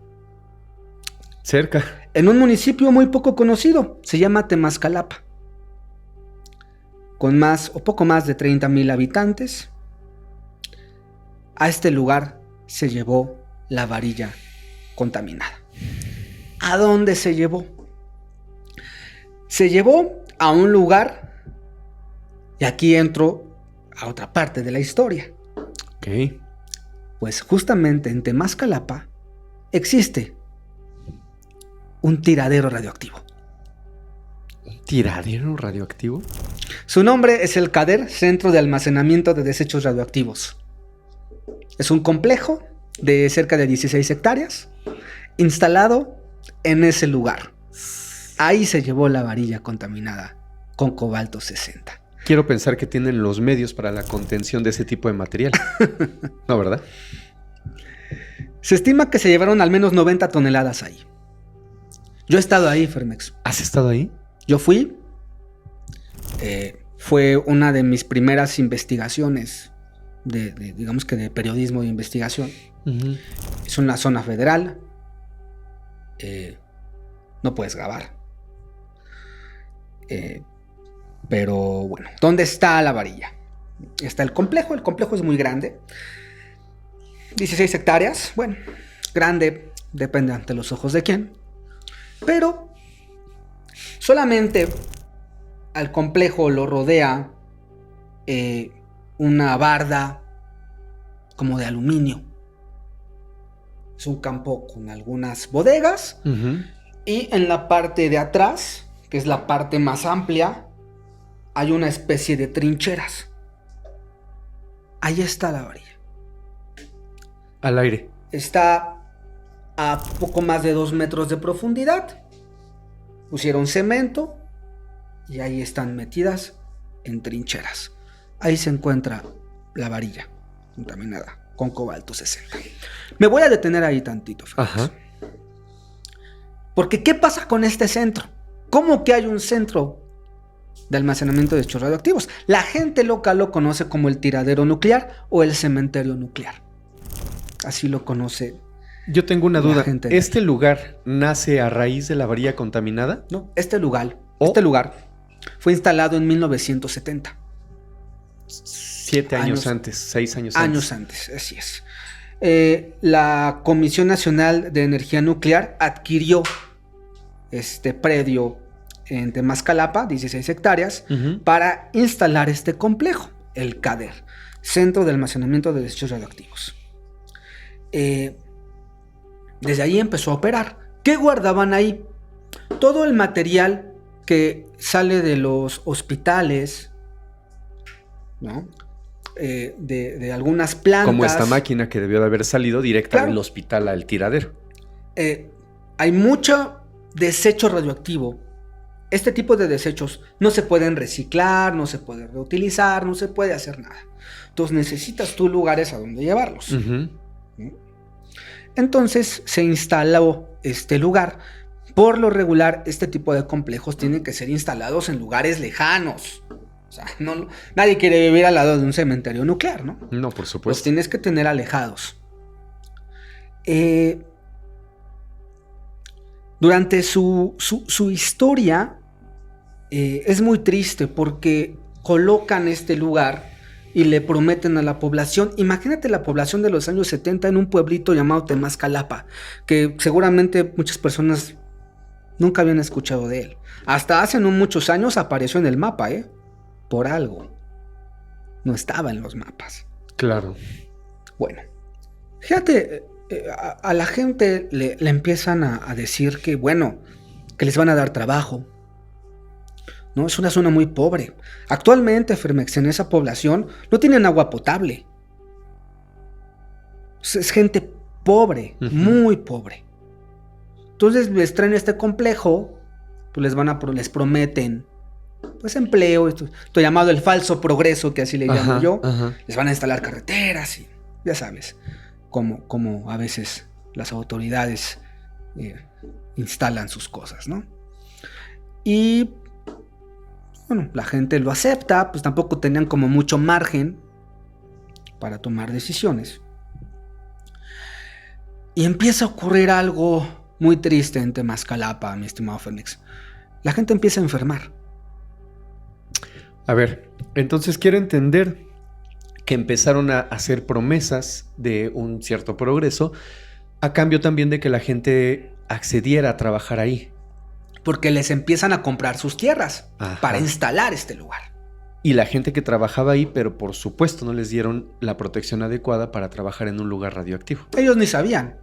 Cerca. En un municipio muy poco conocido, se llama Temascalapa, con más o poco más de 30,000 habitantes. A este lugar se llevó la varilla contaminada. ¿A dónde se llevó? Se llevó a un lugar, y aquí entro a otra parte de la historia. Ok. Pues justamente en Temascalapa existe un tiradero radioactivo. ¿Un tiradero radioactivo? Su nombre es el CADER, Centro de Almacenamiento de Desechos Radioactivos. Es un complejo de cerca de 16 hectáreas, instalado en ese lugar. Ahí se llevó la varilla contaminada con cobalto 60. Quiero pensar que tienen los medios para la contención de ese tipo de material. ¿No, verdad? Se estima que se llevaron al menos 90 toneladas ahí. Yo he estado ahí, Fermex. ¿Has estado ahí? Yo fui. Fue una de mis primeras investigaciones digamos que de periodismo de investigación. Uh-huh. Es una zona federal. No puedes grabar. Pero bueno, ¿dónde está la varilla? Está el complejo es muy grande. 16 hectáreas, bueno, grande, depende ante los ojos de quién. Pero solamente al complejo lo rodea una barda como de aluminio. Es un campo con algunas bodegas. Uh-huh. Y en la parte de atrás, que es la parte más amplia, hay una especie de trincheras. Ahí está la varilla. Al aire. Está a poco más de 2 metros de profundidad. pusieron cemento y ahí están metidas en trincheras. Ahí se encuentra la varilla contaminada con cobalto 60. Me voy a detener ahí tantito, Félix. Ajá. Porque ¿qué pasa con este centro? ¿Cómo que hay un centro de almacenamiento de desechos radioactivos? La gente local lo conoce como el tiradero nuclear o el cementerio nuclear. Así lo conoce. Yo tengo una duda. gente. ¿Este lugar nace a raíz de la varilla contaminada? No, este lugar ¿Oh? fue instalado en 1970. 7 años antes, 6 años antes. Años antes, así es. La Comisión Nacional de Energía Nuclear adquirió este predio en Temascalapa, 16 hectáreas, para instalar este complejo, el CADER, Centro de Almacenamiento de Desechos Radioactivos. Desde ahí empezó a operar. ¿Qué guardaban ahí? Todo el material que sale de los hospitales, ¿no? De algunas plantas. Como esta máquina que debió de haber salido directa Claro. del hospital al tiradero. Hay mucho desecho radioactivo. Este tipo de desechos no se pueden reciclar, no se puede reutilizar, no se puede hacer nada. Entonces necesitas tú lugares a donde llevarlos. Ujú. Entonces se instaló este lugar. Por lo regular, este tipo de complejos tienen que ser instalados en lugares lejanos. O sea, nadie quiere vivir al lado de un cementerio nuclear, ¿no? No, por Los supuesto. tienes que tener alejados. Durante su historia es muy triste porque colocan este lugar y le prometen a la población. Imagínate la población de los años 70 en un pueblito llamado Temascalapa, que seguramente muchas personas nunca habían escuchado de él. Hasta hace no muchos años apareció en el mapa, por algo. No estaba en los mapas. Claro. Bueno, fíjate, a la gente le empiezan a decir que, bueno, que les van a dar trabajo. No, es una zona muy pobre. Actualmente, Fermex, en esa población no tienen agua potable. Es gente pobre, muy pobre. Entonces les traen este complejo, pues les prometen pues empleo, esto llamado el falso progreso, que así le llamo yo. Les van a instalar carreteras y ya sabes, como a veces las autoridades instalan sus cosas, ¿no? Y bueno, la gente lo acepta, pues tampoco tenían como mucho margen para tomar decisiones. Y empieza a ocurrir algo muy triste en Temascalapa, mi estimado Fénix. La gente empieza a enfermar. A ver, entonces quiero entender que empezaron a hacer promesas de un cierto progreso a cambio también de que la gente accediera a trabajar ahí. Porque les empiezan a comprar sus tierras Ajá. para instalar este lugar. Y la gente que trabajaba ahí, pero por supuesto no les dieron la protección adecuada para trabajar en un lugar radioactivo. Ellos ni sabían.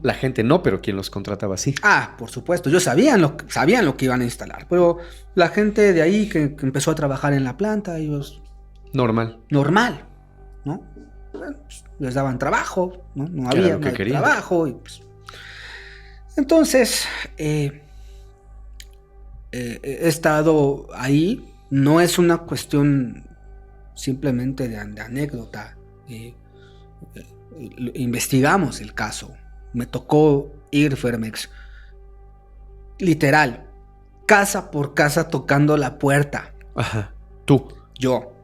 La gente no, pero quien los contrataba sí. Ah, por supuesto, ellos sabían lo que iban a instalar. Pero la gente de ahí que empezó a trabajar en la planta, ellos... Normal. Normal, ¿no? Bueno, pues, les daban trabajo, ¿no? No Que era había lo que querían. trabajo. Y, pues... Entonces, he estado ahí. No es una cuestión simplemente de anécdota. Investigamos el caso. Me tocó ir, Fermex, literal, casa por casa tocando la puerta. Ajá. Tú. Yo.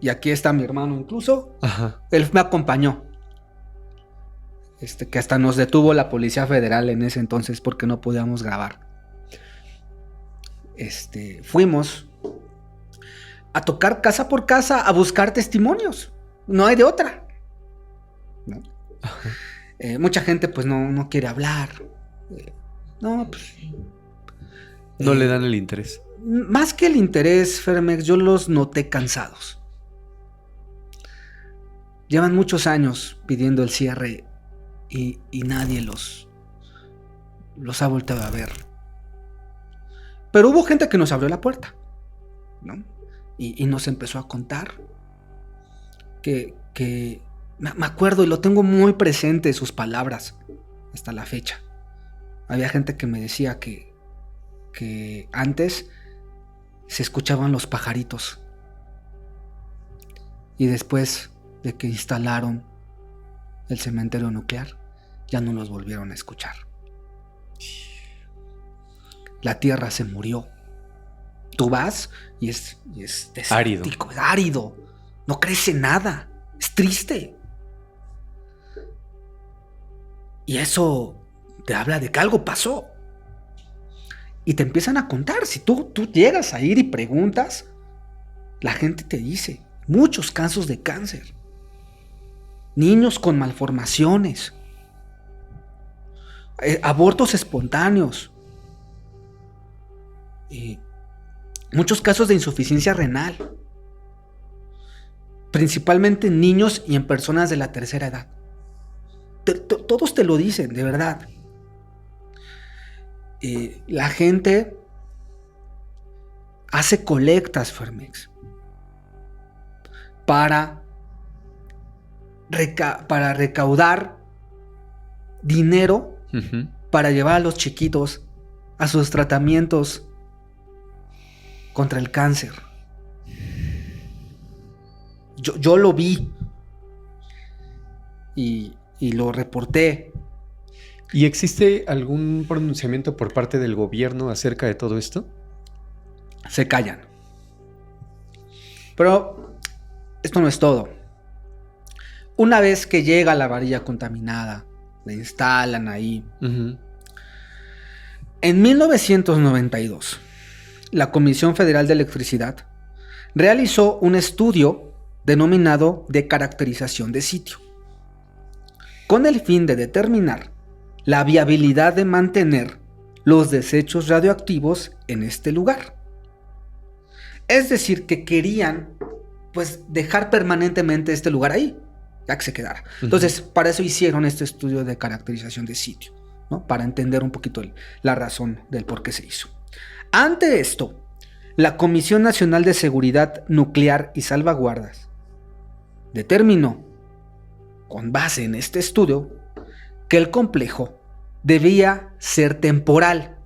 Y aquí está mi hermano incluso. Ajá. Él me acompañó. Que hasta nos detuvo la Policía Federal en ese entonces porque no podíamos grabar. Fuimos a tocar casa por casa a buscar testimonios. No hay de otra, ¿no? Mucha gente pues no quiere hablar. No Le dan el interés. Más que el interés, Fermex, yo los noté cansados. Llevan muchos años pidiendo el cierre y nadie los ha volteado a ver. Pero hubo gente que nos abrió la puerta, ¿no? Y nos empezó a contar que me acuerdo y lo tengo muy presente sus palabras hasta la fecha. Había gente que me decía que que antes se escuchaban los pajaritos. Y después de que instalaron el cementerio nuclear, ya no los volvieron a escuchar. La tierra se murió. Tú vas y es desértico, es árido. No crece nada. Es triste. Y eso te habla de que algo pasó. Y te empiezan a contar. Si tú llegas a ir y preguntas, la gente te dice muchos casos de cáncer. Niños con malformaciones. Abortos espontáneos. Muchos casos de insuficiencia renal. Principalmente en niños y en personas de la tercera edad. Todos te lo dicen, de verdad. La gente hace colectas, Fermex, para recaudar dinero para llevar a los chiquitos a sus tratamientos contra el cáncer. Yo lo vi y lo reporté. ¿Y existe algún pronunciamiento por parte del gobierno acerca de todo esto? Se callan. Pero esto no es todo. Una vez que llega la varilla contaminada, la instalan ahí. En 1992, la Comisión Federal de Electricidad realizó un estudio denominado de caracterización de sitio, con el fin de determinar la viabilidad de mantener los desechos radioactivos en este lugar. Es decir, que querían pues dejar permanentemente este lugar ahí, ya que se quedara. Entonces, para eso hicieron este estudio de caracterización de sitio, ¿no? Para entender un poquito la razón del por qué se hizo. Ante esto, la Comisión Nacional de Seguridad Nuclear y Salvaguardas determinó, con base en este estudio, que el complejo debía ser temporal,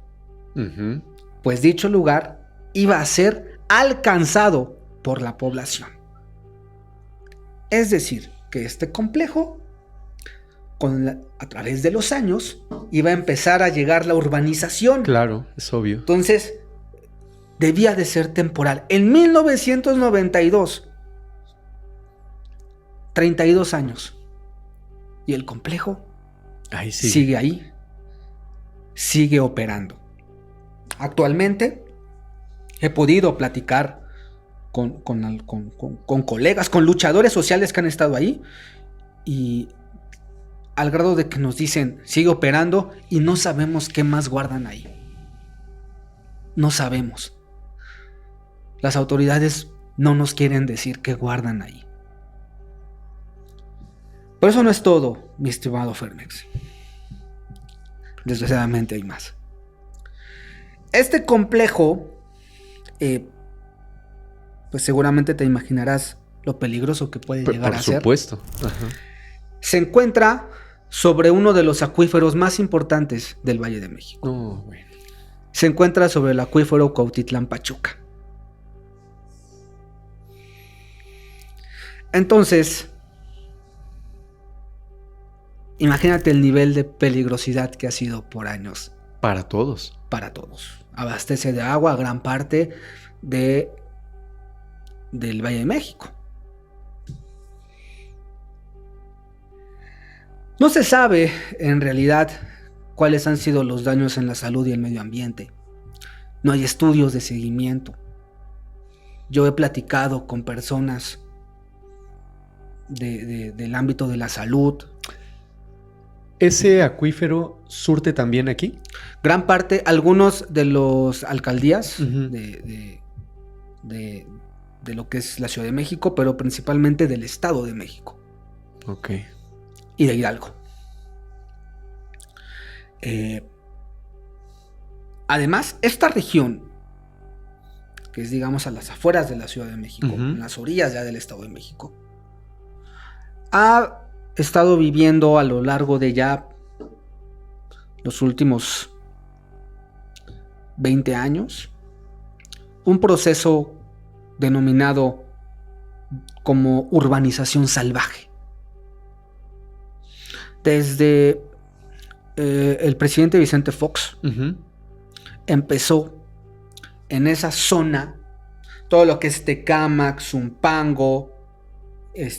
pues dicho lugar iba a ser alcanzado por la población. Es decir, que este complejo, a través de los años, iba a empezar a llegar la urbanización. Claro, es obvio. Entonces, debía de ser temporal. En 1992, 32 años. Y el complejo sigue ahí. Sigue operando. Actualmente he podido platicar con colegas, con luchadores sociales que han estado ahí, y al grado de que nos dicen, sigue operando y no sabemos qué más guardan ahí. No sabemos. Las autoridades no nos quieren decir qué guardan ahí. Pero eso no es todo, mi estimado Fermex. Desgraciadamente hay más. Este complejo, pues seguramente te imaginarás lo peligroso que puede llegar a ser. Por supuesto. Se encuentra sobre uno de los acuíferos más importantes del Valle de México. Bueno. Se encuentra sobre el acuífero Cuautitlán-Pachuca. Entonces, imagínate el nivel de peligrosidad que ha sido por años. Para todos. Para todos. Abastece de agua a gran parte del Valle de México. No se sabe en realidad cuáles han sido los daños en la salud y el medio ambiente. No hay estudios de seguimiento. Yo he platicado con personas del ámbito de la salud. ¿Ese acuífero surte también aquí? Gran parte, algunos de los alcaldías de lo que es la Ciudad de México, pero principalmente del Estado de México. Ok. Y de Hidalgo. Además, esta región, que es digamos a las afueras de la Ciudad de México, en las orillas ya del Estado de México, ha estado viviendo a lo largo de ya los últimos 20 años, un proceso denominado como urbanización salvaje. Desde el presidente Vicente Fox empezó en esa zona, todo lo que es Tecámac, Zumpango,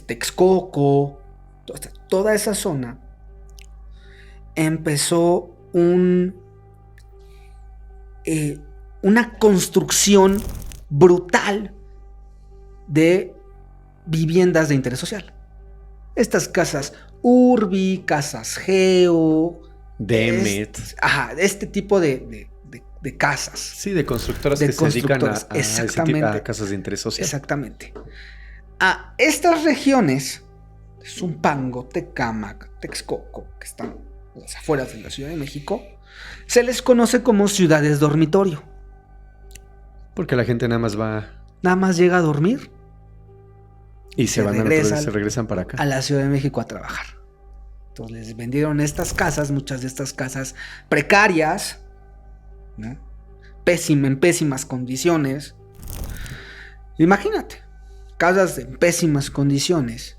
Texcoco, toda esa zona, empezó una construcción brutal de viviendas de interés social. Estas casas Urbi, casas Geo, Demet. Este tipo de casas. Sí, de constructoras que se dedican a ese tipo, a casas de interés social. Exactamente. A estas regiones, Zumpango, Tecámac, Texcoco, que están a las afueras de la Ciudad de México, se les conoce como ciudades dormitorio. Porque la gente nada más llega a dormir y se regresan para acá. A la Ciudad de México a trabajar. Entonces les vendieron estas casas, muchas de estas casas precarias, ¿no? En pésimas condiciones. Imagínate, casas en pésimas condiciones.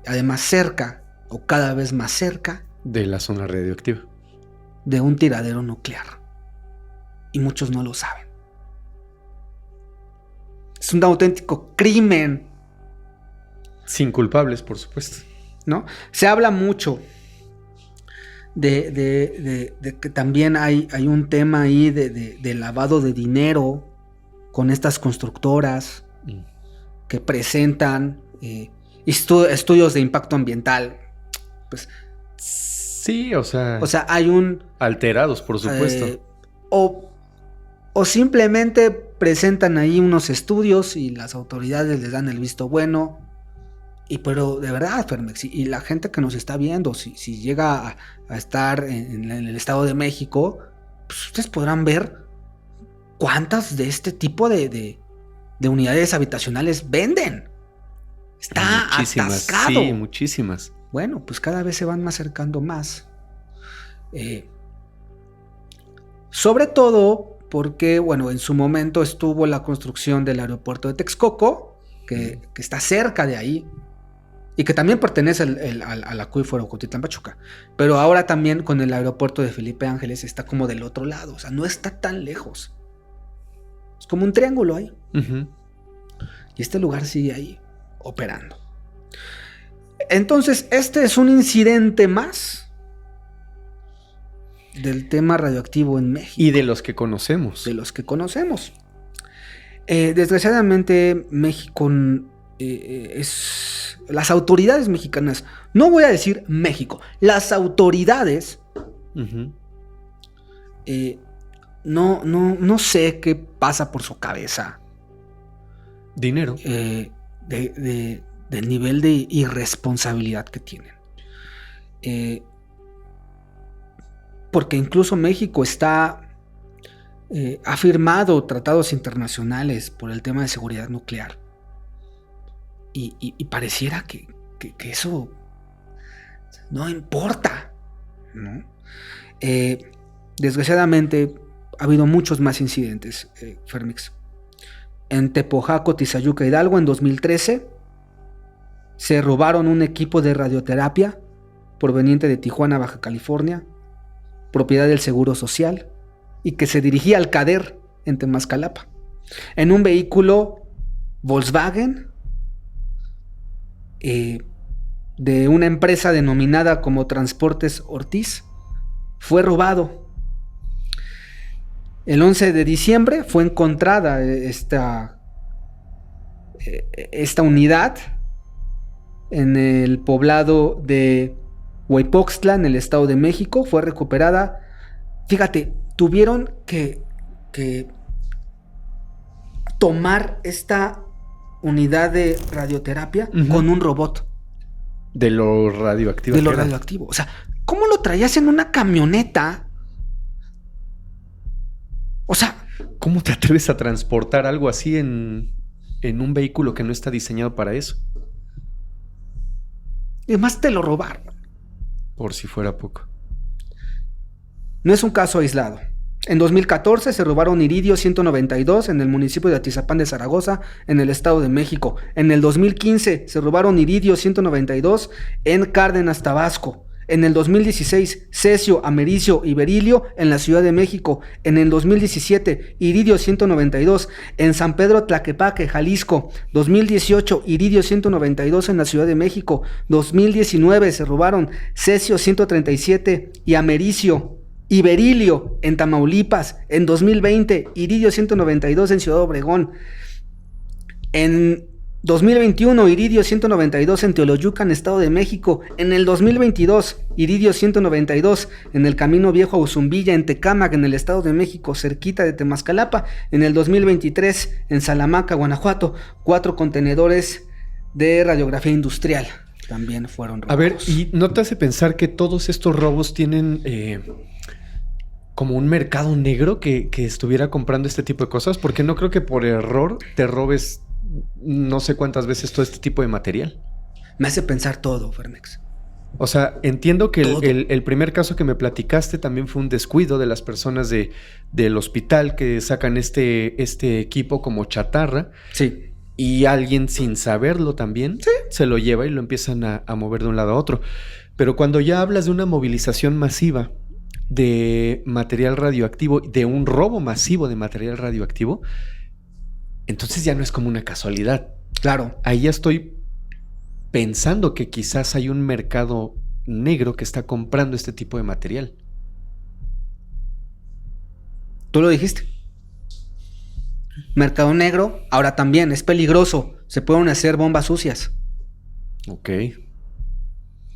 Además cerca, o cada vez más cerca, de la zona radioactiva, de un tiradero nuclear. Y muchos no lo saben. Es un auténtico crimen. Sin culpables, por supuesto. ¿No? Se habla mucho de que también hay un tema ahí de lavado de dinero con estas constructoras que presentan estudios de impacto ambiental. Pues, sí, o sea hay alterados, por supuesto. O simplemente presentan ahí unos estudios y las autoridades les dan el visto bueno. Pero de verdad, Fermex, y la gente que nos está viendo, si llega a estar en el Estado de México, pues ustedes podrán ver cuántas de este tipo de unidades habitacionales venden. Está atascado. Sí, muchísimas. Bueno, pues cada vez se van acercando más. Sobre todo porque, bueno, en su momento estuvo la construcción del aeropuerto de Texcoco, que está cerca de ahí, y que también pertenece al acuífero Cuautitlán Pachuca. Pero ahora también con el aeropuerto de Felipe Ángeles está como del otro lado, o sea, no está tan lejos. Es como un triángulo ahí. Y este lugar sigue ahí, operando. Entonces, este es un incidente más del tema radioactivo en México. Y de los que conocemos. Desgraciadamente, México las autoridades mexicanas, no voy a decir México, las autoridades no sé qué pasa por su cabeza. Dinero. Del nivel de irresponsabilidad que tienen. Porque incluso México ha firmado tratados internacionales por el tema de seguridad nuclear. Y pareciera que eso no importa, ¿no? Desgraciadamente ha habido muchos más incidentes, Fermix. En Tepojaco, Tizayuca, Hidalgo, en 2013 se robaron un equipo de radioterapia proveniente de Tijuana, Baja California, propiedad del Seguro Social, y que se dirigía al CADER en Temascalapa. En un vehículo Volkswagen de una empresa denominada como Transportes Ortiz, fue robado. El 11 de diciembre fue encontrada esta unidad en el poblado de Huaypoxtla, en el Estado de México. Fue recuperada. Fíjate, tuvieron que tomar esta unidad de radioterapia con un robot. De lo radioactivo. De lo radioactivo. O sea, ¿cómo lo traías en una camioneta? O sea, ¿cómo te atreves a transportar algo así en un vehículo que no está diseñado para eso? Y además te lo robaron. Por si fuera poco. no es un caso aislado. En 2014 se robaron iridio 192 en el municipio de Atizapán de Zaragoza, en el Estado de México. En el 2015 se robaron iridio 192 en Cárdenas, Tabasco. En el 2016, cesio, americio y berilio en la Ciudad de México. En el 2017, iridio 192 en San Pedro Tlaquepaque, Jalisco. 2018, iridio 192 en la Ciudad de México. 2019 se robaron cesio 137 y americio y berilio en Tamaulipas. En 2020, iridio 192 en Ciudad Obregón. En 2021, iridio 192 en Teoloyucan, Estado de México. En el 2022, iridio 192 en el Camino Viejo a Uzumbilla, en Tecámac, en el Estado de México, cerquita de Temascalapa. En el 2023, en Salamaca, Guanajuato, 4 contenedores de radiografía industrial también fueron robados. A ver, ¿y no te hace pensar que todos estos robos tienen como un mercado negro que estuviera comprando este tipo de cosas? Porque no creo que por error te robes no sé cuántas veces todo este tipo de material. Me hace pensar todo, Fermex. O sea, entiendo que el primer caso que me platicaste también fue un descuido de las personas del hospital que sacan este equipo como chatarra. Sí. Y alguien sin saberlo también se lo lleva y lo empiezan a mover de un lado a otro. Pero cuando ya hablas de una movilización masiva de material radioactivo, de un robo masivo de material radioactivo, entonces ya no es como una casualidad. Claro. Ahí ya estoy pensando que quizás hay un mercado negro que está comprando este tipo de material. Tú lo dijiste. Mercado negro, ahora también es peligroso. Se pueden hacer bombas sucias. Ok.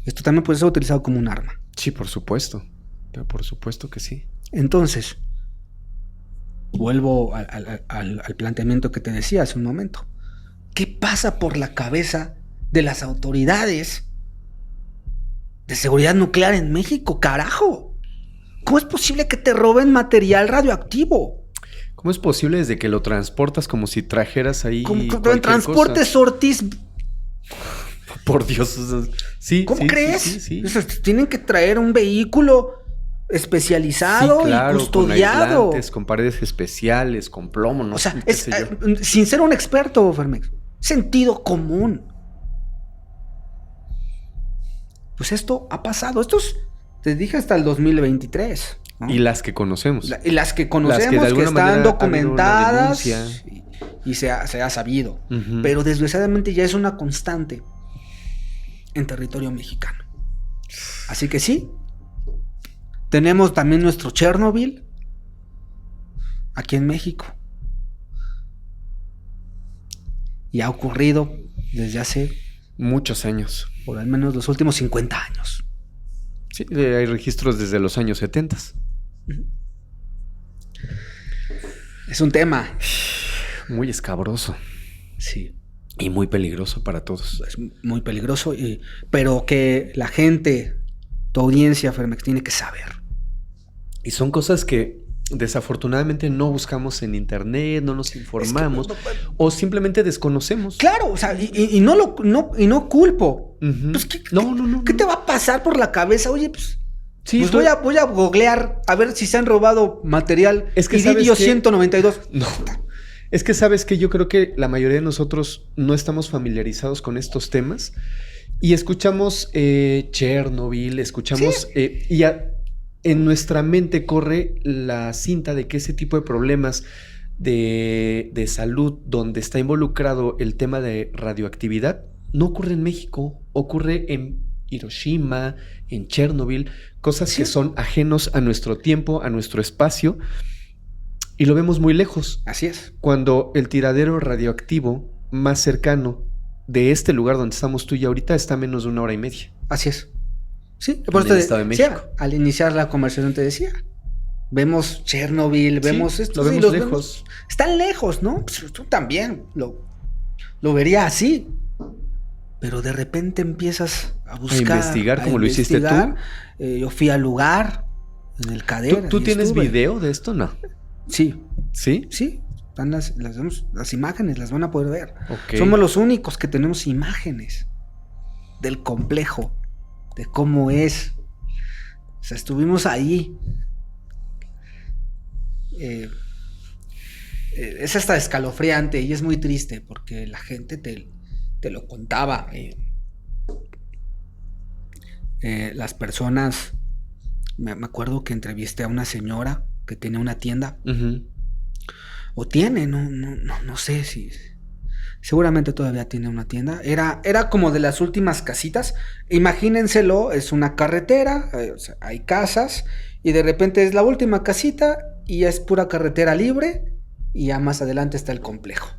Esto también puede ser utilizado como un arma. Sí, por supuesto. Pero por supuesto que sí. Entonces, vuelvo al planteamiento que te decía hace un momento. ¿Qué pasa por la cabeza de las autoridades de seguridad nuclear en México, carajo? ¿Cómo es posible que te roben material radioactivo? ¿Cómo es posible desde que lo transportas como si trajeras ahí ¿Cómo transportes Ortiz? Por Dios. Sí. ¿Cómo crees? Sí. Tienen que traer un vehículo especializado, sí, claro, y custodiado. Con paredes especiales, con plomo, ¿no? O sea, sin ser un experto, Fermex, sentido común. Pues esto ha pasado. Te dije hasta el 2023. ¿no? Y las que conocemos. Las que conocemos, que están documentadas y se ha sabido. Uh-huh. Pero desgraciadamente ya es una constante en territorio mexicano. Así que sí, tenemos también nuestro Chernobyl aquí en México. Y ha ocurrido desde hace muchos años. Por al menos los últimos 50 años. Sí, hay registros desde los años 70. Es un tema muy escabroso. Sí. Y muy peligroso para todos. Es muy peligroso, pero que la gente, tu audiencia, Fermex, tiene que saber. Y son cosas que desafortunadamente no buscamos en internet, no nos informamos, o simplemente desconocemos. Claro, o sea, y no culpo. Uh-huh. Pues, No. ¿Qué te va a pasar por la cabeza? Oye, pues... Sí, pues voy a googlear a ver si se han robado material. Es que iridio 192. No. Es que sabes que yo creo que la mayoría de nosotros no estamos familiarizados con estos temas y escuchamos Chernobyl, escuchamos ¿sí? En nuestra mente corre la cinta de que ese tipo de problemas de salud donde está involucrado el tema de radioactividad no ocurre en México, ocurre en Hiroshima, en Chernobyl, cosas ¿sí? que son ajenos a nuestro tiempo, a nuestro espacio. Y lo vemos muy lejos. Así es. Cuando el tiradero radioactivo más cercano de este lugar donde estamos tú y ahorita está a menos de 1 hora y media. Así es. Sí, por en el Estado de México. Sí, al iniciar la conversación te decía. Vemos Chernobyl, vemos sí, esto. Lo vemos lejos. Están lejos, ¿no? Pues tú también lo verías así. Pero de repente empiezas a buscar. A investigar como lo hiciste tú. Yo fui al lugar, en el Cader. ¿Tú tienes video de esto? No. Sí. ¿Sí? Sí. Están las imágenes, las van a poder ver. Okay. Somos los únicos que tenemos imágenes del complejo, de cómo es. O sea, estuvimos ahí Es hasta escalofriante y es muy triste porque la gente te lo contaba. Las personas, me acuerdo que entrevisté a una señora que tenía una tienda, o tiene, no sé si, seguramente todavía tiene una tienda. Era como de las últimas casitas. Imagínenselo, es una carretera, o sea, hay casas y de repente es la última casita y es pura carretera libre y ya más adelante está el complejo,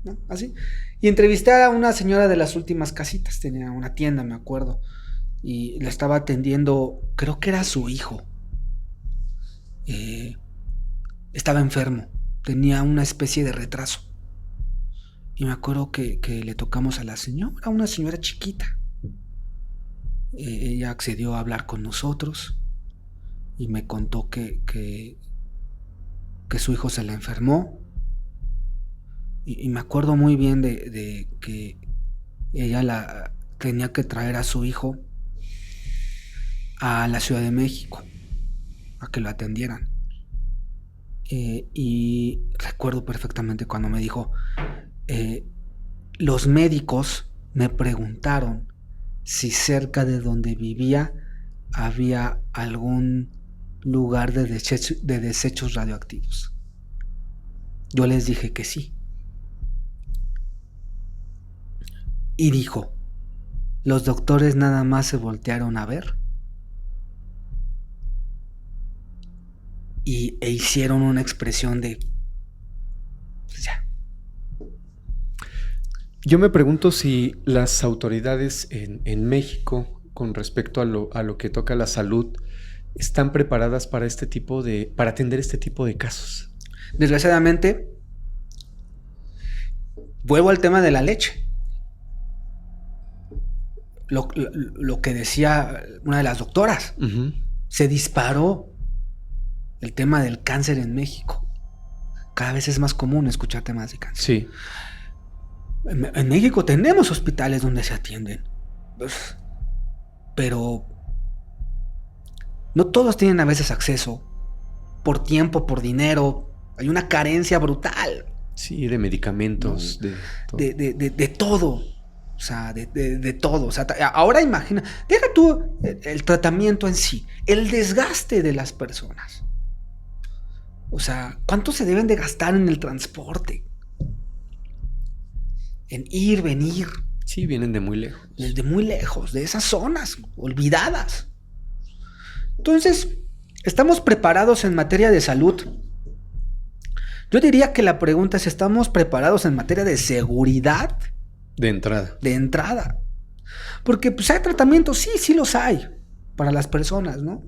¿no? Así. Y entrevisté a una señora de las últimas casitas, tenía una tienda, me acuerdo, y la estaba atendiendo, creo que era su hijo. Estaba enfermo, tenía una especie de retraso. Y me acuerdo que le tocamos a la señora, una señora chiquita. Ella accedió a hablar con nosotros y me contó que su hijo se le enfermó. Y me acuerdo muy bien de que ella tenía que traer a su hijo a la Ciudad de México a que lo atendieran. Y recuerdo perfectamente cuando me dijo, los médicos me preguntaron si cerca de donde vivía había algún lugar de desechos radioactivos. Yo les dije que sí. Y dijo, los doctores nada más se voltearon a ver e hicieron una expresión de pues ya. Yo me pregunto si las autoridades en México, con respecto a lo que toca la salud, están preparadas para para atender este tipo de casos. Desgraciadamente, vuelvo al tema de la leche. Lo que decía una de las doctoras, se disparó el tema del cáncer en México. Cada vez es más común escuchar temas de cáncer. Sí. En México tenemos hospitales donde se atienden, pero no todos tienen a veces acceso, por tiempo, por dinero. Hay una carencia brutal. Sí, de medicamentos, de todo. O sea, de todo. O sea, ahora imagina, deja tú el tratamiento en sí, el desgaste de las personas. O sea, ¿cuánto se deben de gastar en el transporte? En ir, venir. Sí, vienen de muy lejos. De muy lejos, de esas zonas olvidadas. Entonces, ¿estamos preparados en materia de salud? Yo diría que la pregunta es, ¿estamos preparados en materia de seguridad? De entrada. De entrada. Porque pues hay tratamientos, sí los hay para las personas, ¿no?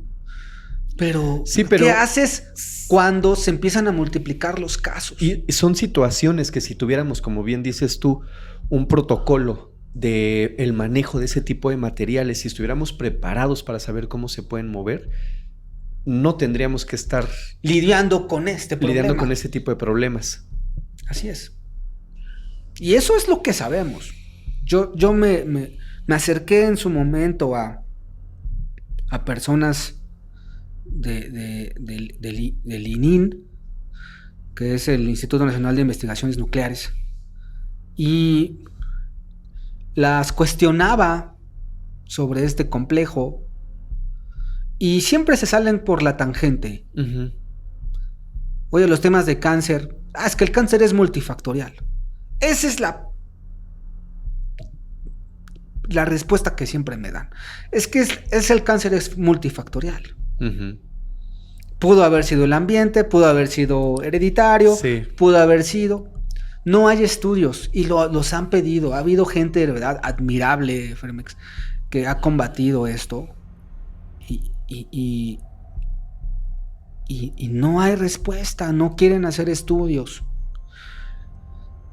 Pero ¿qué haces cuando se empiezan a multiplicar los casos? Y son situaciones que si tuviéramos, como bien dices tú, un protocolo de el manejo de ese tipo de materiales, si estuviéramos preparados para saber cómo se pueden mover, no tendríamos que estar lidiando con este problema. Lidiando con ese tipo de problemas. Así es. Y eso es lo que sabemos. Yo me acerqué en su momento a personas del ININ, que es el Instituto Nacional de Investigaciones Nucleares, y las cuestionaba sobre este complejo y siempre se salen por la tangente. Oye, los temas de cáncer, es que el cáncer es multifactorial. Esa es la respuesta que siempre me dan. Es que el cáncer es multifactorial. Pudo haber sido el ambiente, pudo haber sido hereditario, sí. Pudo haber sido... No hay estudios y los han pedido. Ha habido gente de verdad admirable, Fermex, que ha combatido esto y no hay respuesta, no quieren hacer estudios.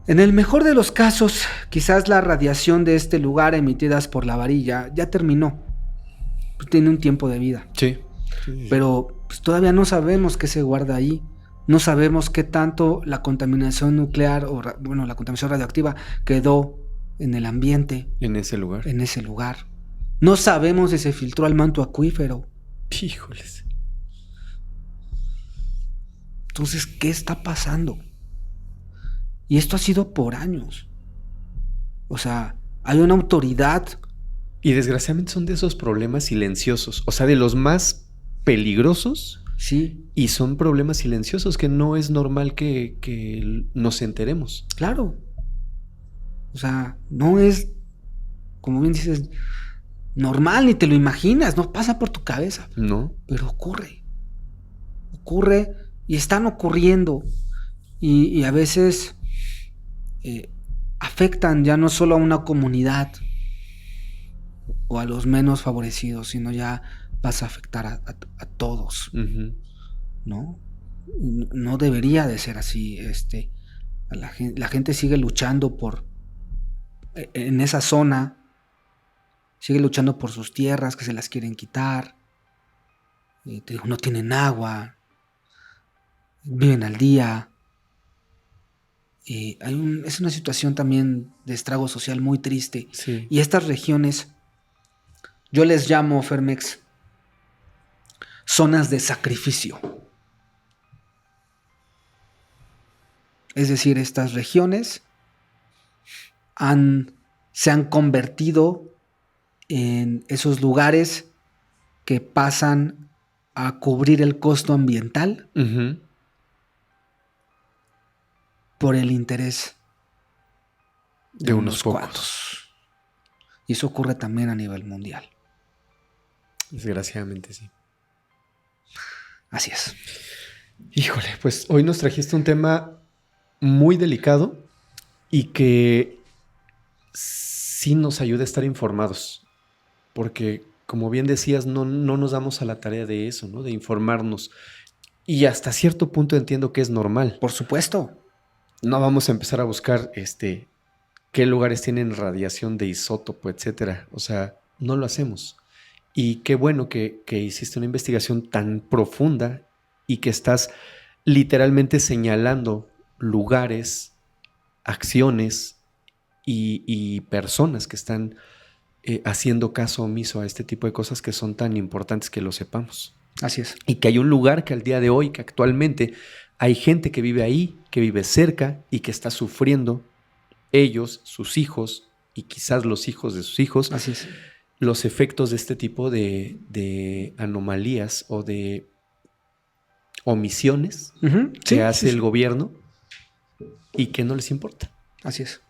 En el mejor de los casos, quizás la radiación de este lugar emitidas por la varilla ya terminó. Tiene un tiempo de vida. Sí. Pero pues, todavía no sabemos qué se guarda ahí. No sabemos qué tanto la contaminación nuclear la contaminación radioactiva quedó en el ambiente. En ese lugar. No sabemos si se filtró al manto acuífero. Híjoles. Entonces, ¿qué está pasando? Y esto ha sido por años. O sea, hay una autoridad. Y desgraciadamente son de esos problemas silenciosos, o sea, de los más peligrosos. Sí. Y son problemas silenciosos que no es normal que nos enteremos. Claro. O sea, no es, como bien dices, normal, ni te lo imaginas, no pasa por tu cabeza. No. Pero ocurre. Ocurre y están ocurriendo. Y a veces afectan ya no solo a una comunidad o a los menos favorecidos, sino ya vas a afectar a todos. Uh-huh. ¿No? No debería de ser así. La gente sigue luchando en esa zona, sigue luchando por sus tierras que se las quieren quitar. Te digo, no tienen agua, viven al día. Es una situación también de estrago social muy triste. Sí. Y estas regiones, yo les llamo, Fermex, zonas de sacrificio. Es decir, estas regiones se han convertido en esos lugares que pasan a cubrir el costo ambiental Uh-huh. por el interés de unos pocos. cuantos. Y eso ocurre también a nivel mundial. Desgraciadamente sí. Así es. Híjole, pues hoy nos trajiste un tema muy delicado y que sí nos ayuda a estar informados, porque como bien decías, no nos damos a la tarea de eso, ¿no? De informarnos. Y hasta cierto punto entiendo que es normal. Por supuesto. No vamos a empezar a buscar qué lugares tienen radiación de isótopo, etcétera. O sea, no lo hacemos. Y qué bueno que hiciste una investigación tan profunda y que estás literalmente señalando lugares, acciones y personas que están haciendo caso omiso a este tipo de cosas que son tan importantes que lo sepamos. Así es. Y que hay un lugar que al día de hoy, que actualmente hay gente que vive ahí, que vive cerca y que está sufriendo, ellos, sus hijos y quizás los hijos de sus hijos, Así es. los efectos de este tipo de anomalías o de omisiones Uh-huh. que hace el gobierno y que no les importa. Así es.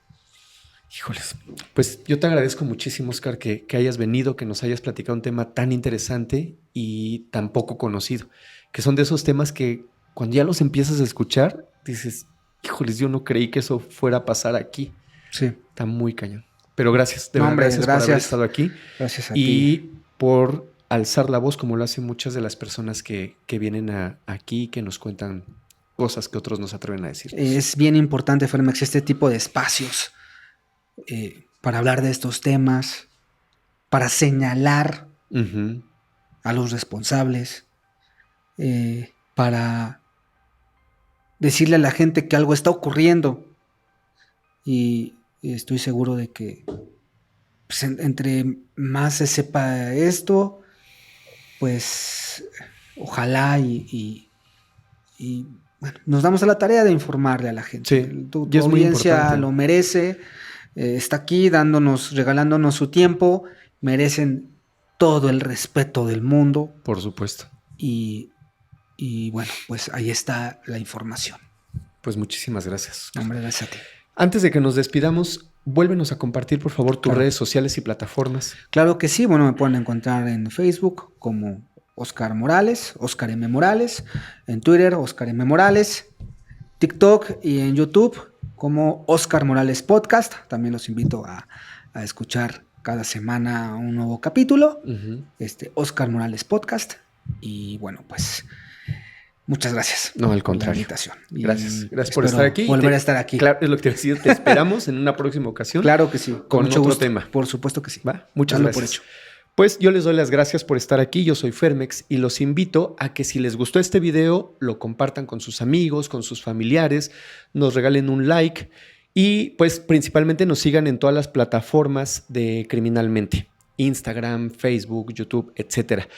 Híjoles, pues yo te agradezco muchísimo, Oscar, que hayas venido, que nos hayas platicado un tema tan interesante y tan poco conocido, que son de esos temas que cuando ya los empiezas a escuchar, dices, híjoles, yo no creí que eso fuera a pasar aquí. Sí. Está muy cañón. Pero gracias, de No, verdad, hombre, gracias por haber estado aquí. Gracias a ti. Y por alzar la voz como lo hacen muchas de las personas que vienen aquí, que nos cuentan cosas que otros no se atreven a decir. Es bien importante, Fermex, este tipo de espacios para hablar de estos temas, para señalar Uh-huh. a los responsables, para decirle a la gente que algo está ocurriendo. Y estoy seguro de que pues, entre más se sepa esto, pues ojalá y bueno, nos damos a la tarea de informarle a la gente. Sí, Tu y es muy audiencia importante. lo merece, está aquí regalándonos su tiempo, merecen todo el respeto del mundo Por supuesto. y bueno, pues ahí está la información. Pues muchísimas gracias. Hombre, gracias a ti. Antes de que nos despidamos, vuélvenos a compartir, por favor, tus Claro. redes sociales y plataformas. Claro que sí, bueno, me pueden encontrar en Facebook como Oscar Morales, Oscar M. Morales, en Twitter, Oscar M. Morales, TikTok y en YouTube como Oscar Morales Podcast. También los invito a escuchar cada semana un nuevo capítulo, Uh-huh. Oscar Morales Podcast. Y bueno, pues muchas gracias. No, al por la contrario. invitación. Y Gracias por espero estar aquí. Volver a estar aquí. Claro, es lo que te decía, te esperamos en una próxima ocasión. Claro que sí. Con mucho otro gusto. tema. Por supuesto que sí. ¿Va? Muchas Dalo gracias. por hecho. Pues yo les doy las gracias por estar aquí. Yo soy Fermex y los invito a que si les gustó este video, lo compartan con sus amigos, con sus familiares, nos regalen un like y pues principalmente nos sigan en todas las plataformas de Criminalmente. Instagram, Facebook, YouTube, etcétera.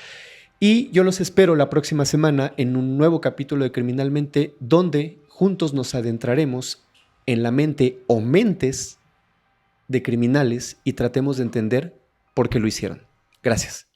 Y yo los espero la próxima semana en un nuevo capítulo de Criminalmente, donde juntos nos adentraremos en la mente o mentes de criminales y tratemos de entender por qué lo hicieron. Gracias.